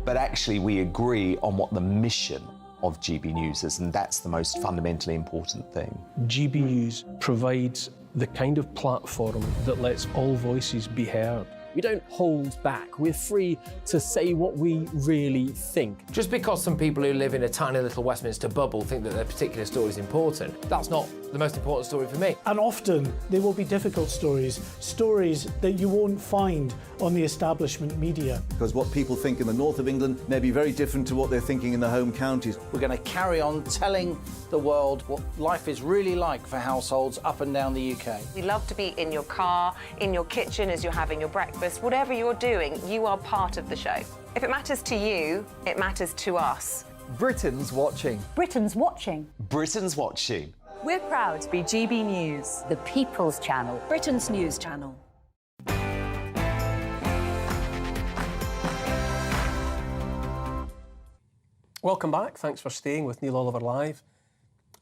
but actually we agree on what the mission of GB News is, and that's the most fundamentally important thing. GB News provides the kind of platform that lets all voices be heard. We don't hold back. We're free to say what we really think. Just because some people who live in a tiny little Westminster bubble think that their particular story is important, that's not the most important story for me. And often there will be difficult stories, stories that you won't find on the establishment media. Because what people think in the north of England may be very different to what they're thinking in the home counties. We're going to carry on telling the world what life is really like for households up and down the UK. We love to be in your car, in your kitchen as you're having your breakfast. Whatever you're doing, you are part of the show. If it matters to you, it matters to us. Britain's watching. Britain's watching. Britain's watching. We're proud to be GB News, the People's Channel, Britain's news channel. Welcome back. Thanks for staying with Neil Oliver Live.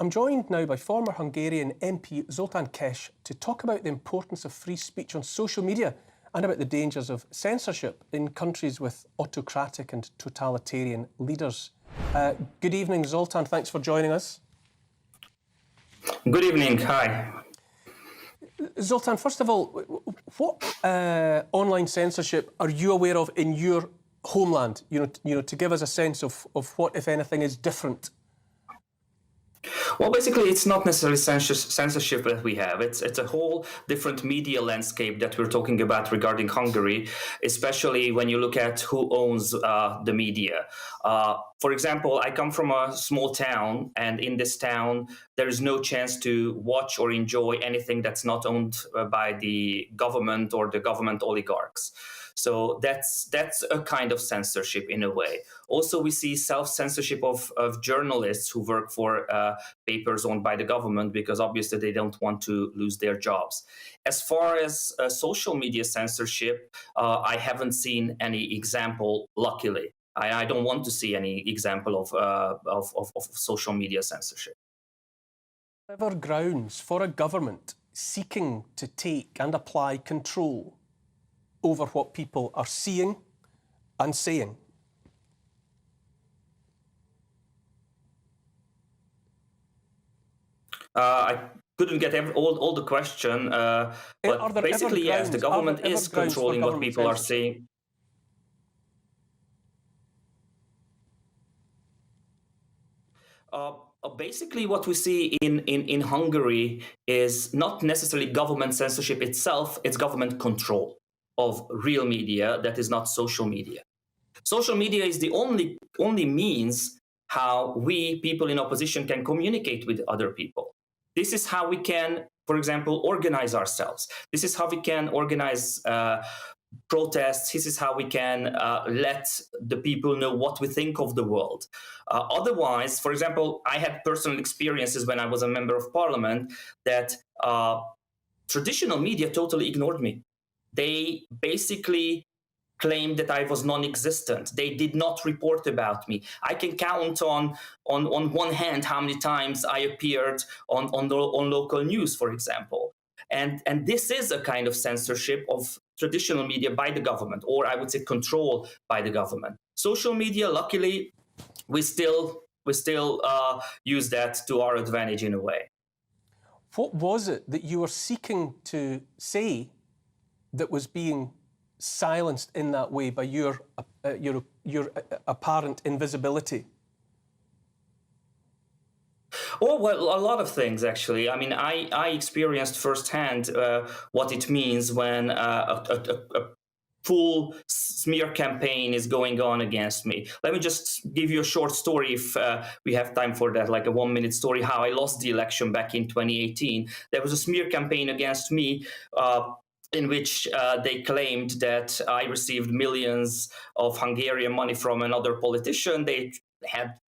I'm joined now by former Hungarian MP Zoltán Kes to talk about the importance of free speech on social media and about the dangers of censorship in countries with autocratic and totalitarian leaders. Good evening, Zoltán. Thanks for joining us. Good evening. Hi. Zoltán, first of all, what online censorship are you aware of in your homeland? You know, to give us a sense of what, if anything, is different. Well, basically, it's not necessarily censorship that we have. It's a whole different media landscape that we're talking about regarding Hungary, especially when you look at who owns the media. For example, I come from a small town, and in this town, there is no chance to watch or enjoy anything that's not owned by the government or the government oligarchs. So that's a kind of censorship in a way. Also, we see self-censorship of journalists who work for papers owned by the government because obviously they don't want to lose their jobs. As far as social media censorship, I haven't seen any example, luckily. I don't want to see any example of social media censorship. Whatever grounds for a government seeking to take and apply control over what people are seeing and saying. I couldn't get all the question, but basically, yes, the government is controlling what people are saying. Basically, what we see in Hungary is not necessarily government censorship itself, it's government control. of real media that is not social media. Social media is the only means how we, people in opposition, can communicate with other people. This is how we can, for example, organize ourselves. This is how we can organize protests. This is how we can let the people know what we think of the world. Otherwise, for example, I had personal experiences when I was a member of parliament that traditional media totally ignored me. They basically claimed that I was non-existent. They did not report about me. I can count on one hand how many times I appeared on local news, for example. And this is a kind of censorship of traditional media by the government, or I would say control by the government. Social media, luckily, we still use that to our advantage in a way. What was it that you were seeking to say that was being silenced in that way by your apparent invisibility? Oh, well, a lot of things, actually. I mean, I experienced firsthand what it means when a full smear campaign is going on against me. Let me just give you a short story, if we have time for that, like a 1-minute story, how I lost the election back in 2018. There was a smear campaign against me in which they claimed that I received millions of Hungarian money from another politician. They had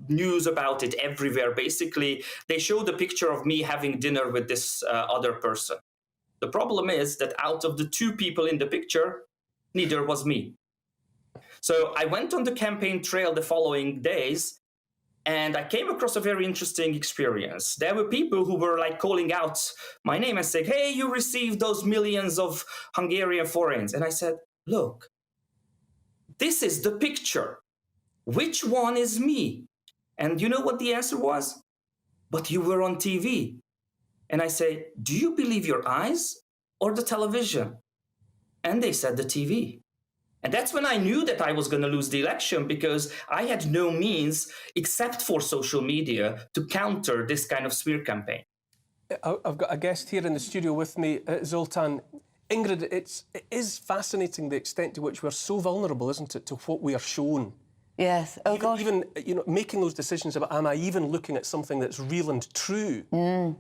news about it everywhere. Basically, they showed a picture of me having dinner with this other person. The problem is that out of the 2 people in the picture, neither was me. So I went on the campaign trail the following days, and I came across a very interesting experience. There were people who were like calling out my name and saying, "Hey, you received those millions of Hungarian forints." And I said, "Look, this is the picture. Which one is me?" And you know what the answer was? "But you were on TV." And I say, "Do you believe your eyes or the television?" And they said the TV. And that's when I knew that I was going to lose the election, because I had no means except for social media to counter this kind of smear campaign. I've got a guest here in the studio with me, Zoltan. Ingrid, it is fascinating the extent to which we're so vulnerable, isn't it, to what we are shown. Yes. Oh, gosh. Even making those decisions about, am I even looking at something that's real and true?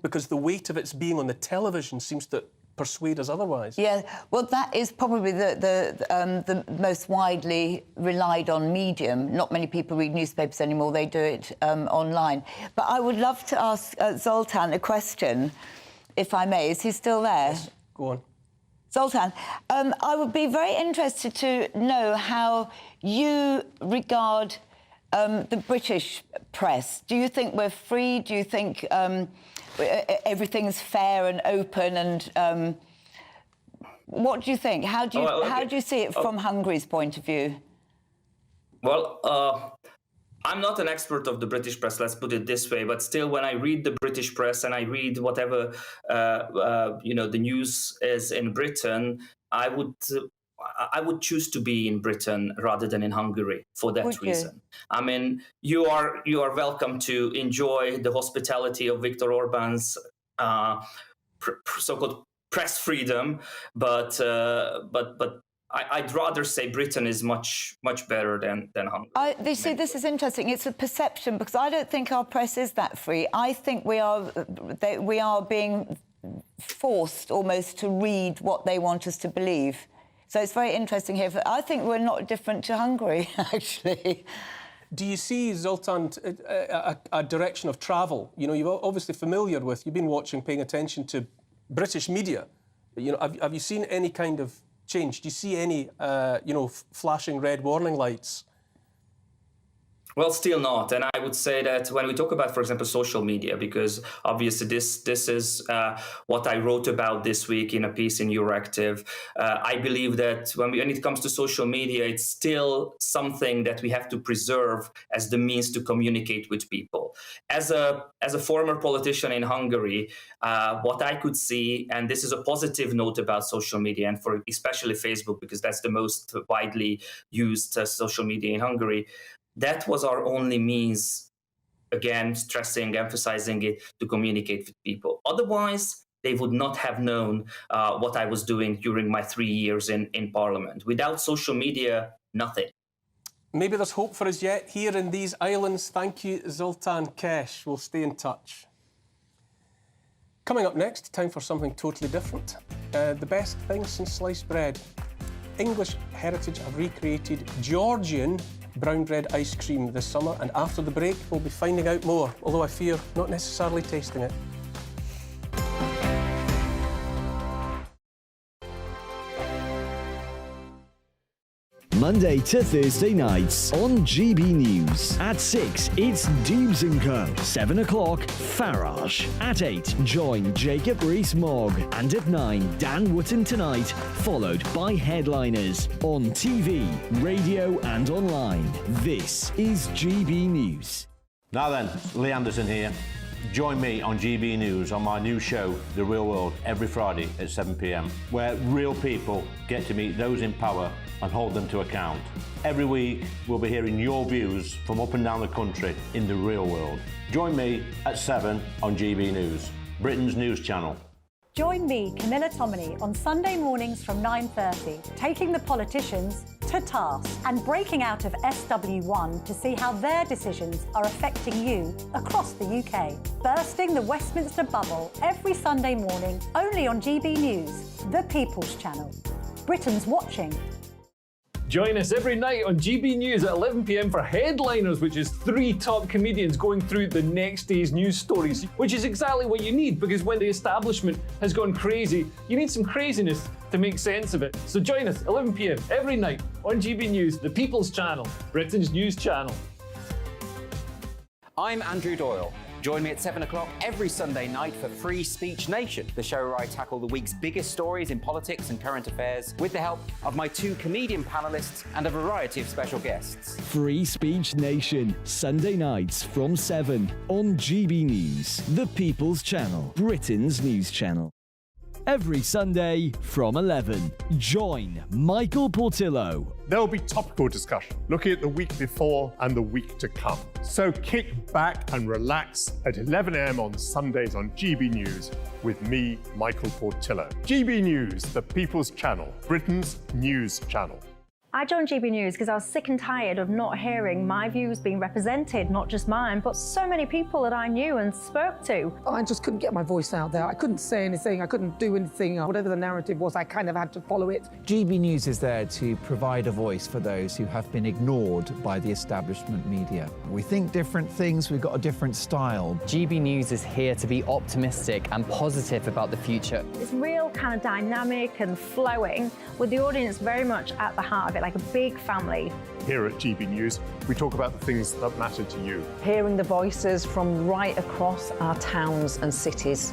Because the weight of its being on the television seems to persuade us otherwise. Yeah, well, that is probably the most widely relied on medium. Not many people read newspapers anymore, they do it online. But I would love to ask Zoltan a question, if I may. Is he still there? Yes, go on. Zoltan, I would be very interested to know how you regard the British press. Do you think we're free? Do you think everything's fair and open? And what do you think? How do you see it from Hungary's point of view? Well, I'm not an expert of the British press, let's put it this way, but still, when I read the British press and I read whatever the news is in Britain, I would choose to be in Britain rather than in Hungary for that reason. I mean, you are welcome to enjoy the hospitality of Viktor Orban's so-called press freedom, but I'd rather say Britain is much better than Hungary. You see, this is interesting. It's a perception, because I don't think our press is that free. I think we are being forced almost to read what they want us to believe. So it's very interesting here. I think we're not different to Hungary, actually. Do you see, Zoltan, a direction of travel? You know, you're obviously familiar with, you've been watching, paying attention to British media. You know, have you seen any kind of change? Do you see any, flashing red warning lights? Well, still not. And I would say that when we talk about, for example, social media, because obviously this is what I wrote about this week in a piece in Euractiv. I believe that when it comes to social media, it's still something that we have to preserve as the means to communicate with people. As a former politician in Hungary, what I could see, and this is a positive note about social media, and for especially Facebook, because that's the most widely used social media in Hungary, that was our only means, again, emphasizing it, to communicate with people. Otherwise, they would not have known what I was doing during my 3 years in Parliament. Without social media, nothing. Maybe there's hope for us yet here in these islands. Thank you, Zoltan Kesh. We'll stay in touch. Coming up next, time for something totally different. The best thing since sliced bread. English Heritage have recreated Georgian brown bread ice cream this summer, and after the break we'll be finding out more, although I fear not necessarily tasting it. Monday to Thursday nights on GB News. At 6, it's Dubes & Co. 7 o'clock, Farage. At 8, join Jacob Rees-Mogg. And at 9, Dan Wootton Tonight, followed by Headliners. On TV, radio and online. This is GB News. Now then, Lee Anderson here. Join me on GB News on my new show, The Real World, every Friday at 7 p.m, where real people get to meet those in power and hold them to account. Every week, we'll be hearing your views from up and down the country in the real world. Join me at 7 on GB News, Britain's news channel. Join me, Camilla Tominey, on Sunday mornings from 9:30, taking the politicians to task and breaking out of SW1 to see how their decisions are affecting you across the UK. Bursting the Westminster bubble every Sunday morning, only on GB News, the People's Channel. Britain's watching. Join us every night on GB News at 11 p.m. for Headliners, which is 3 top comedians going through the next day's news stories, which is exactly what you need, because when the establishment has gone crazy, you need some craziness to make sense of it. So join us 11 p.m. every night on GB News, the People's Channel, Britain's news channel. I'm Andrew Doyle. Join me at 7 o'clock every Sunday night for Free Speech Nation, the show where I tackle the week's biggest stories in politics and current affairs with the help of my 2 comedian panellists and a variety of special guests. Free Speech Nation, Sunday nights from 7 on GB News, the People's Channel, Britain's news channel. Every Sunday from 11, join Michael Portillo. There will be topical discussion, looking at the week before and the week to come. So kick back and relax at 11 a.m. on Sundays on GB News with me, Michael Portillo. GB News, the People's Channel, Britain's news channel. I joined GB News because I was sick and tired of not hearing my views being represented, not just mine, but so many people that I knew and spoke to. I just couldn't get my voice out there. I couldn't say anything, I couldn't do anything. Whatever the narrative was, I kind of had to follow it. GB News is there to provide a voice for those who have been ignored by the establishment media. We think different things, we've got a different style. GB News is here to be optimistic and positive about the future. It's real kind of dynamic and flowing, with the audience very much at the heart of it, like a big family. Here at GB News, we talk about the things that matter to you. Hearing the voices from right across our towns and cities,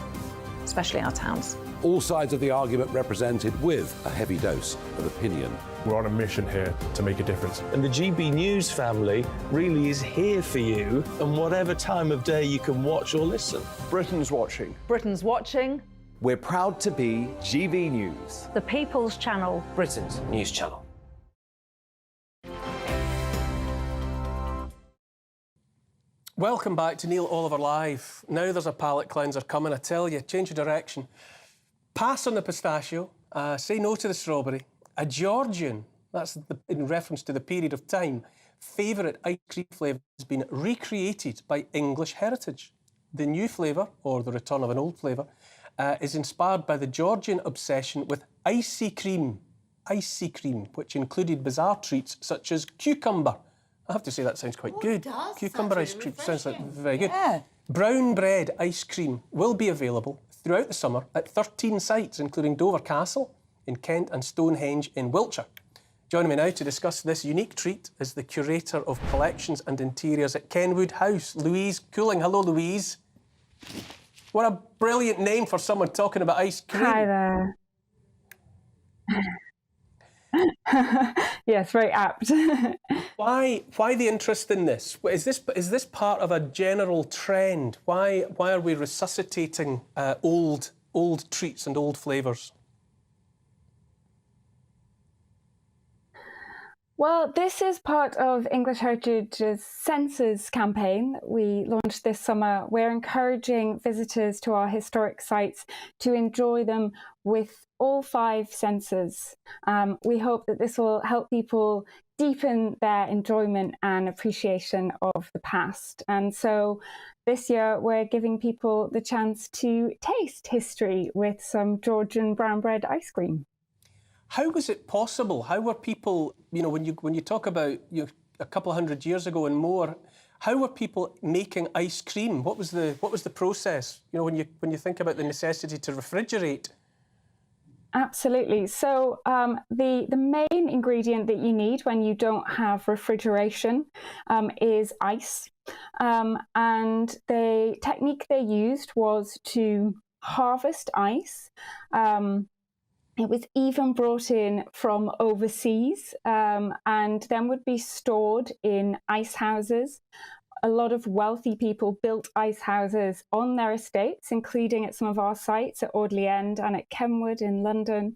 especially our towns. All sides of the argument represented with a heavy dose of opinion. We're on a mission here to make a difference. And the GB News family really is here for you, and whatever time of day you can watch or listen. Britain's watching. Britain's watching. We're proud to be GB News, the People's Channel, Britain's news channel. Welcome back to Neil Oliver Live. Now there's a palate cleanser coming, I tell you. Change of direction. Pass on the pistachio, say no to the strawberry. A Georgian, that's in reference to the period of time, favourite ice cream flavour has been recreated by English Heritage. The new flavour, or the return of an old flavour, is inspired by the Georgian obsession with icy cream, which included bizarre treats such as cucumber. I have to say that sounds quite good. Cucumber ice cream sounds like very good. Yeah. Brown bread ice cream will be available throughout the summer at 13 sites, including Dover Castle in Kent and Stonehenge in Wiltshire. Joining me now to discuss this unique treat is the Curator of Collections and Interiors at Kenwood House, Louise Cooling. Hello, Louise. What a brilliant name for someone talking about ice cream. Hi there. Yes, very apt. Why the interest in this? Is this part of a general trend? Why are we resuscitating old treats and old flavours? Well, this is part of English Heritage's Senses campaign that we launched this summer. We're encouraging visitors to our historic sites to enjoy them with all 5 senses. We hope that this will help people deepen their enjoyment and appreciation of the past. And so this year we're giving people the chance to taste history with some Georgian brown bread ice cream. How was it possible? How were people, when you talk about a couple of hundred years ago and more, how were people making ice cream? What was the process? When you think about the necessity to refrigerate. Absolutely. So the main ingredient that you need when you don't have refrigeration is ice. And the technique they used was to harvest ice. It was even brought in from overseas and then would be stored in ice houses. A lot of wealthy people built ice houses on their estates, including at some of our sites at Audley End and at Kenwood in London.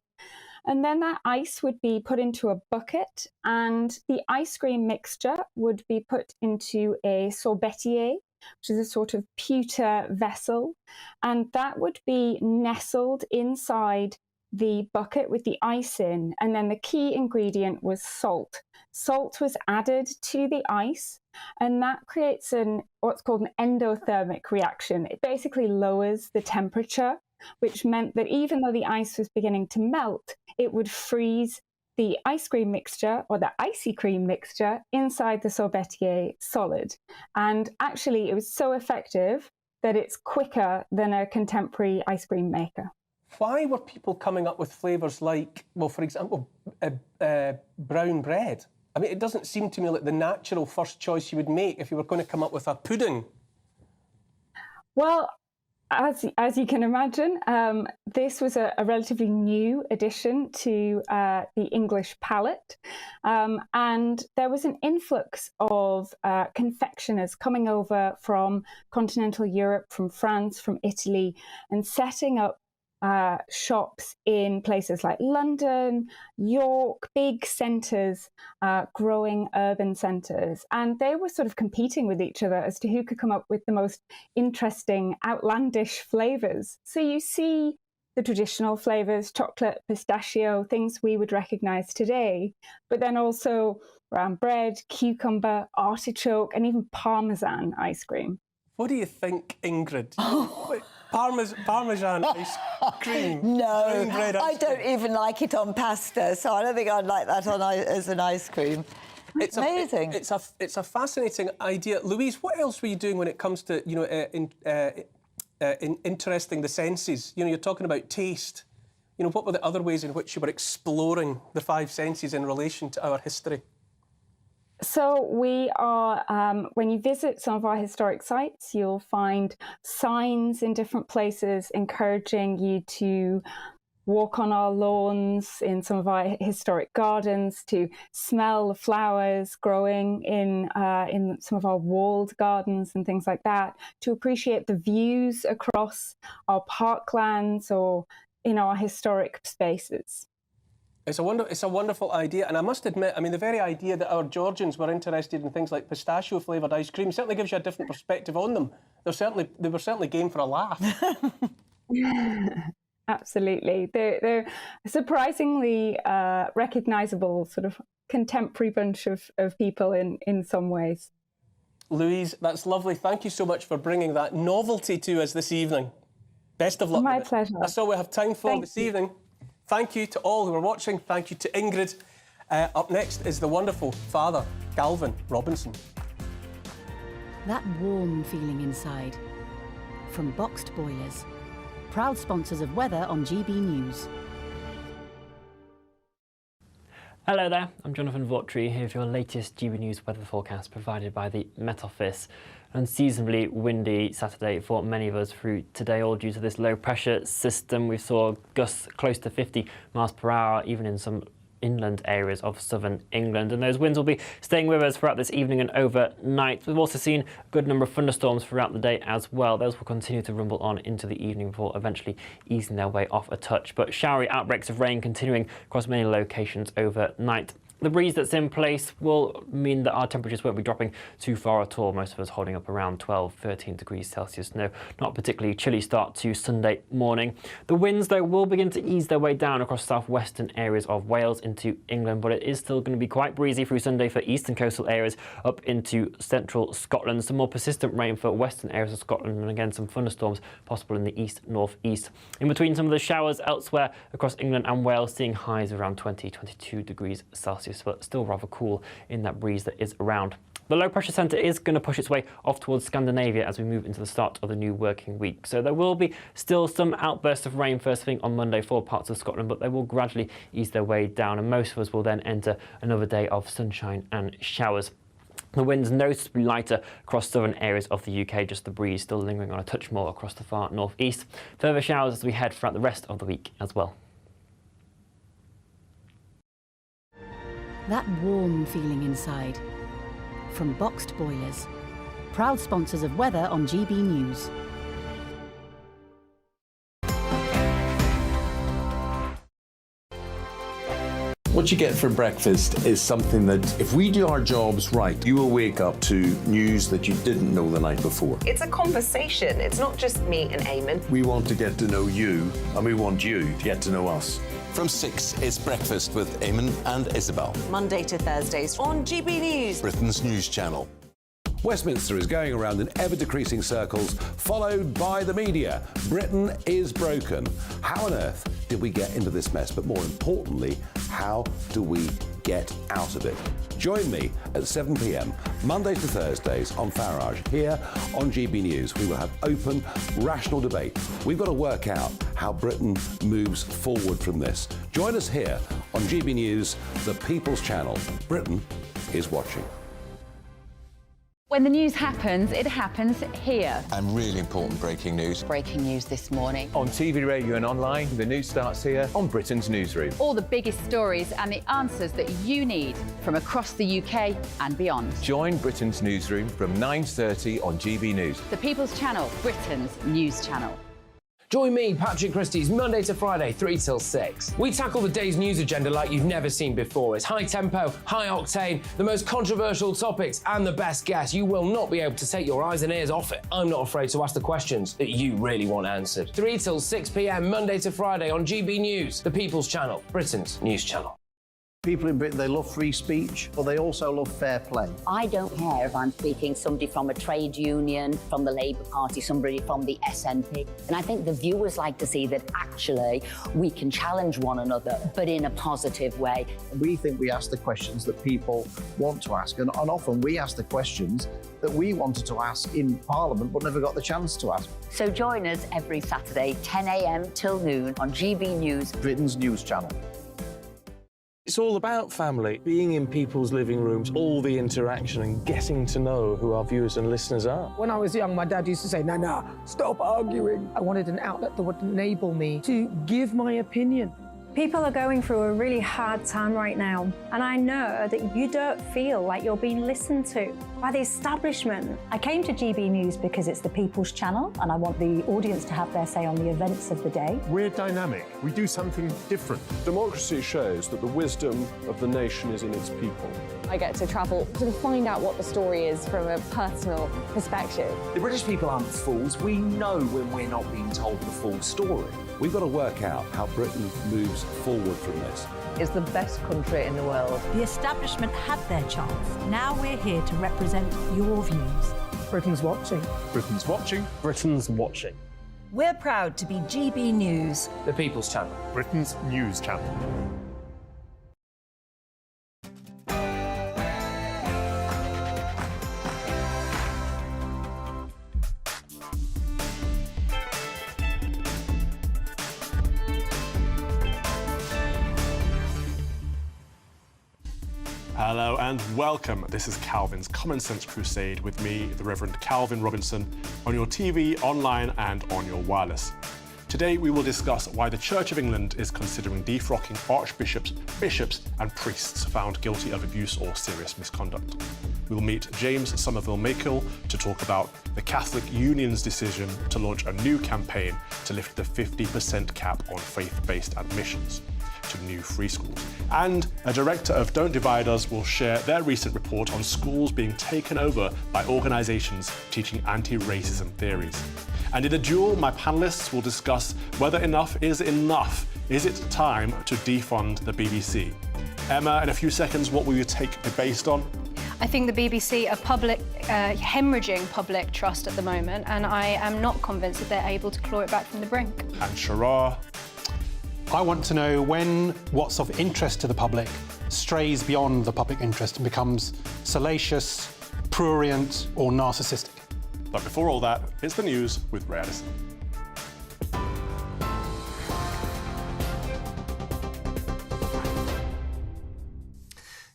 And then that ice would be put into a bucket and the ice cream mixture would be put into a sorbetier, which is a sort of pewter vessel. And that would be nestled inside the bucket with the ice in, and then the key ingredient was salt. Salt was added to the ice, and that creates what's called an endothermic reaction. It basically lowers the temperature, which meant that even though the ice was beginning to melt, it would freeze the ice cream mixture or the icy cream mixture inside the sorbetier solid. And actually, it was so effective that it's quicker than a contemporary ice cream maker. Why were people coming up with flavours like, well, for example, brown bread? I mean, it doesn't seem to me like the natural first choice you would make if you were going to come up with a pudding. Well, as you can imagine, this was a relatively new addition to the English palate. And there was an influx of confectioners coming over from continental Europe, from France, from Italy, and setting up shops in places like London, York, big centres, growing urban centres. And they were sort of competing with each other as to who could come up with the most interesting, outlandish flavours. So you see the traditional flavours, chocolate, pistachio, things we would recognise today, but then also brown bread, cucumber, artichoke, and even parmesan ice cream. What do you think, Ingrid? Parmesan ice cream? No, bread ice I don't even like it on pasta, so I don't think I'd like that as an ice cream. It's amazing. It's a fascinating idea. Louise, what else were you doing when it comes to, interesting the senses? You're talking about taste. What were the other ways in which you were exploring the 5 senses in relation to our history? So we are, when you visit some of our historic sites, you'll find signs in different places encouraging you to walk on our lawns, in some of our historic gardens, to smell the flowers growing in some of our walled gardens and things like that, to appreciate the views across our parklands or in our historic spaces. It's a wonderful idea, and I must admit, I mean, the very idea that our Georgians were interested in things like pistachio-flavoured ice cream certainly gives you a different perspective on them. They were certainly game for a laugh. Absolutely. They're surprisingly recognisable, sort of contemporary bunch of people in some ways. Louise, that's lovely. Thank you so much for bringing that novelty to us this evening. Best of luck. My pleasure. That's all we have time for this evening. Thank you to all who are watching. Thank you to Ingrid. Up next is the wonderful Father Galvin Robinson. That warm feeling inside. From Boxed Boilers. Proud sponsors of weather on GB News. Hello there, I'm Jonathan Vautry here with your latest GB News weather forecast provided by the Met Office. An unseasonably windy Saturday for many of us through today, all due to this low pressure system. We saw gusts close to 50 miles per hour, even in some inland areas of southern England, and those winds will be staying with us throughout this evening and overnight. We've also seen a good number of thunderstorms throughout the day as well. Those will continue to rumble on into the evening before eventually easing their way off a touch, but showery outbreaks of rain continuing across many locations overnight. The breeze that's in place will mean that our temperatures won't be dropping too far at all, most of us holding up around 12, 13 degrees Celsius. No, not a particularly chilly start to Sunday morning. The winds, though, will begin to ease their way down across southwestern areas of Wales into England, but it is still going to be quite breezy through Sunday for eastern coastal areas up into central Scotland. Some more persistent rain for western areas of Scotland, and again some thunderstorms possible in the east-northeast. In between some of the showers elsewhere across England and Wales, seeing highs around 20, 22 degrees Celsius, but still rather cool in that breeze that is around. The low pressure centre is going to push its way off towards Scandinavia as we move into the start of the new working week. So there will be still some outbursts of rain first thing on Monday for parts of Scotland, but they will gradually ease their way down, and most of us will then enter another day of sunshine and showers. The wind's noticeably lighter across southern areas of the UK, just the breeze still lingering on a touch more across the far northeast. Further showers as we head throughout the rest of the week as well. That warm feeling inside. From Boxed Boilers, proud sponsors of weather on GB News. What you get for breakfast is something that, if we do our jobs right, you will wake up to news that you didn't know the night before. It's a conversation. It's not just me and Eamon. We want to get to know you, and we want you to get to know us. From 6, it's Breakfast with Eamon and Isabel. Monday to Thursdays on GB News, Britain's news channel. Westminster is going around in ever-decreasing circles, followed by the media. Britain is broken. How on earth did we get into this mess? But more importantly, how do we get out of it? Join me at 7 p.m, Mondays to Thursdays on Farage, here on GB News. We will have open, rational debate. We've got to work out how Britain moves forward from this. Join us here on GB News, the People's Channel. Britain is watching. When the news happens, it happens here. And really important breaking news. Breaking news this morning. On TV, radio and online, the news starts here on Britain's Newsroom. All the biggest stories and the answers that you need from across the UK and beyond. Join Britain's Newsroom from 9:30 on GB News. The People's Channel, Britain's news channel. Join me, Patrick Christie's Monday to Friday, 3 till 6. We tackle the day's news agenda like you've never seen before. It's high tempo, high octane, the most controversial topics and the best guests. You will not be able to take your eyes and ears off it. I'm not afraid to ask the questions that you really want answered. 3 till 6 p.m, Monday to Friday on GB News, the People's Channel, Britain's news channel. People in Britain, they love free speech, but they also love fair play. I don't care if I'm speaking somebody from a trade union, from the Labour Party, somebody from the SNP. And I think the viewers like to see that actually we can challenge one another, but in a positive way. We think we ask the questions that people want to ask, and often we ask the questions that we wanted to ask in Parliament but never got the chance to ask. So join us every Saturday, 10 a.m. till noon on GB News, Britain's news channel. It's all about family, being in people's living rooms, all the interaction and getting to know who our viewers and listeners are. When I was young, my dad used to say, Nana, stop arguing. I wanted an outlet that would enable me to give my opinion. People are going through a really hard time right now, and I know that you don't feel like you're being listened to by the establishment. I came to GB News because it's the People's Channel, and I want the audience to have their say on the events of the day. We're dynamic. We do something different. Democracy shows that the wisdom of the nation is in its people. I get to travel to find out what the story is from a personal perspective. The British people aren't fools. We know when we're not being told the full story. We've got to work out how Britain moves forward from this. It's the best country in the world. The establishment had their chance. Now we're here to represent your views. Britain's watching. Britain's watching. Britain's watching. We're proud to be GB News, the People's Channel, Britain's news channel. Hello and welcome. This is Calvin's Common Sense Crusade with me, the Reverend Calvin Robinson, on your TV, online and on your wireless. Today we will discuss why the Church of England is considering defrocking archbishops, bishops and priests found guilty of abuse or serious misconduct. We'll meet James Somerville Makill to talk about the Catholic Union's decision to launch a new campaign to lift the 50% cap on faith-based admissions. to new free schools. And a director of Don't Divide Us will share their recent report on schools being taken over by organisations teaching anti-racism theories. And in the duel, my panellists will discuss whether enough is enough. Is it time to defund the BBC? Emma, in a few seconds, what will your take be based on? I think the BBC are hemorrhaging public trust at the moment, and I am not convinced that they're able to claw it back from the brink. And Shara? I want to know when what's of interest to the public strays beyond the public interest and becomes salacious, prurient, or narcissistic. But before all that, it's the news with Ray Addison.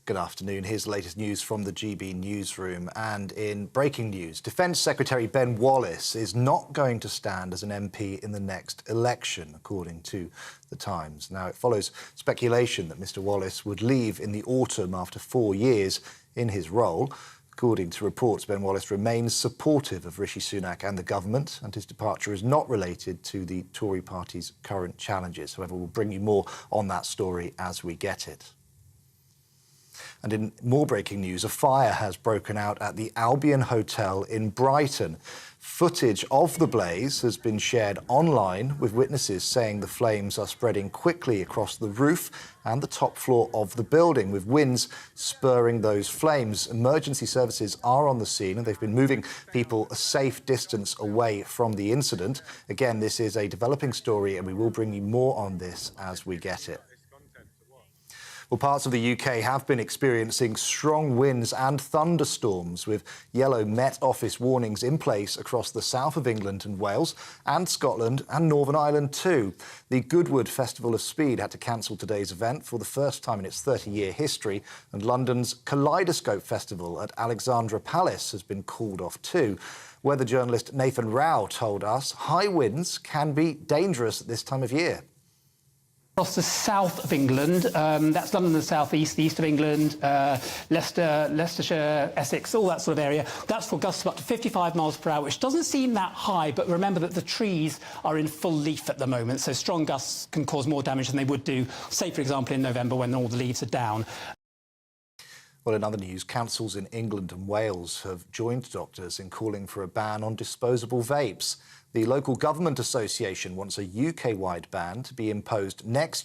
Good afternoon. Here's the latest news from the GB newsroom. And in breaking news, Defence Secretary Ben Wallace is not going to stand as an MP in the next election, according to The Times. Now, it follows speculation that Mr Wallace would leave in the autumn after 4 years in his role. According to reports, Ben Wallace remains supportive of Rishi Sunak and the government, and his departure is not related to the Tory party's current challenges. However, we'll bring you more on that story as we get it. And in more breaking news, a fire has broken out at the Albion Hotel in Brighton. Footage of the blaze has been shared online, with witnesses saying the flames are spreading quickly across the roof and the top floor of the building, with winds spurring those flames. Emergency services are on the scene and they've been moving people a safe distance away from the incident. Again, this is a developing story and we will bring you more on this as we get it. Well, parts of the UK have been experiencing strong winds and thunderstorms, with yellow Met Office warnings in place across the south of England and Wales and Scotland and Northern Ireland too. The Goodwood Festival of Speed had to cancel today's event for the first time in its 30-year history, and London's Kaleidoscope Festival at Alexandra Palace has been called off too. Weather journalist Nathan Rao told us high winds can be dangerous at this time of year. Across the south of England, that's London, the south east, the east of England, Leicester, Leicestershire, Essex, all that sort of area. That's for gusts of up to 55 miles per hour, which doesn't seem that high, but remember that the trees are in full leaf at the moment, so strong gusts can cause more damage than they would do, say, for example, in November when all the leaves are down. Well, in other news, councils in England and Wales have joined doctors in calling for a ban on disposable vapes. The Local Government Association wants a UK-wide ban to be imposed next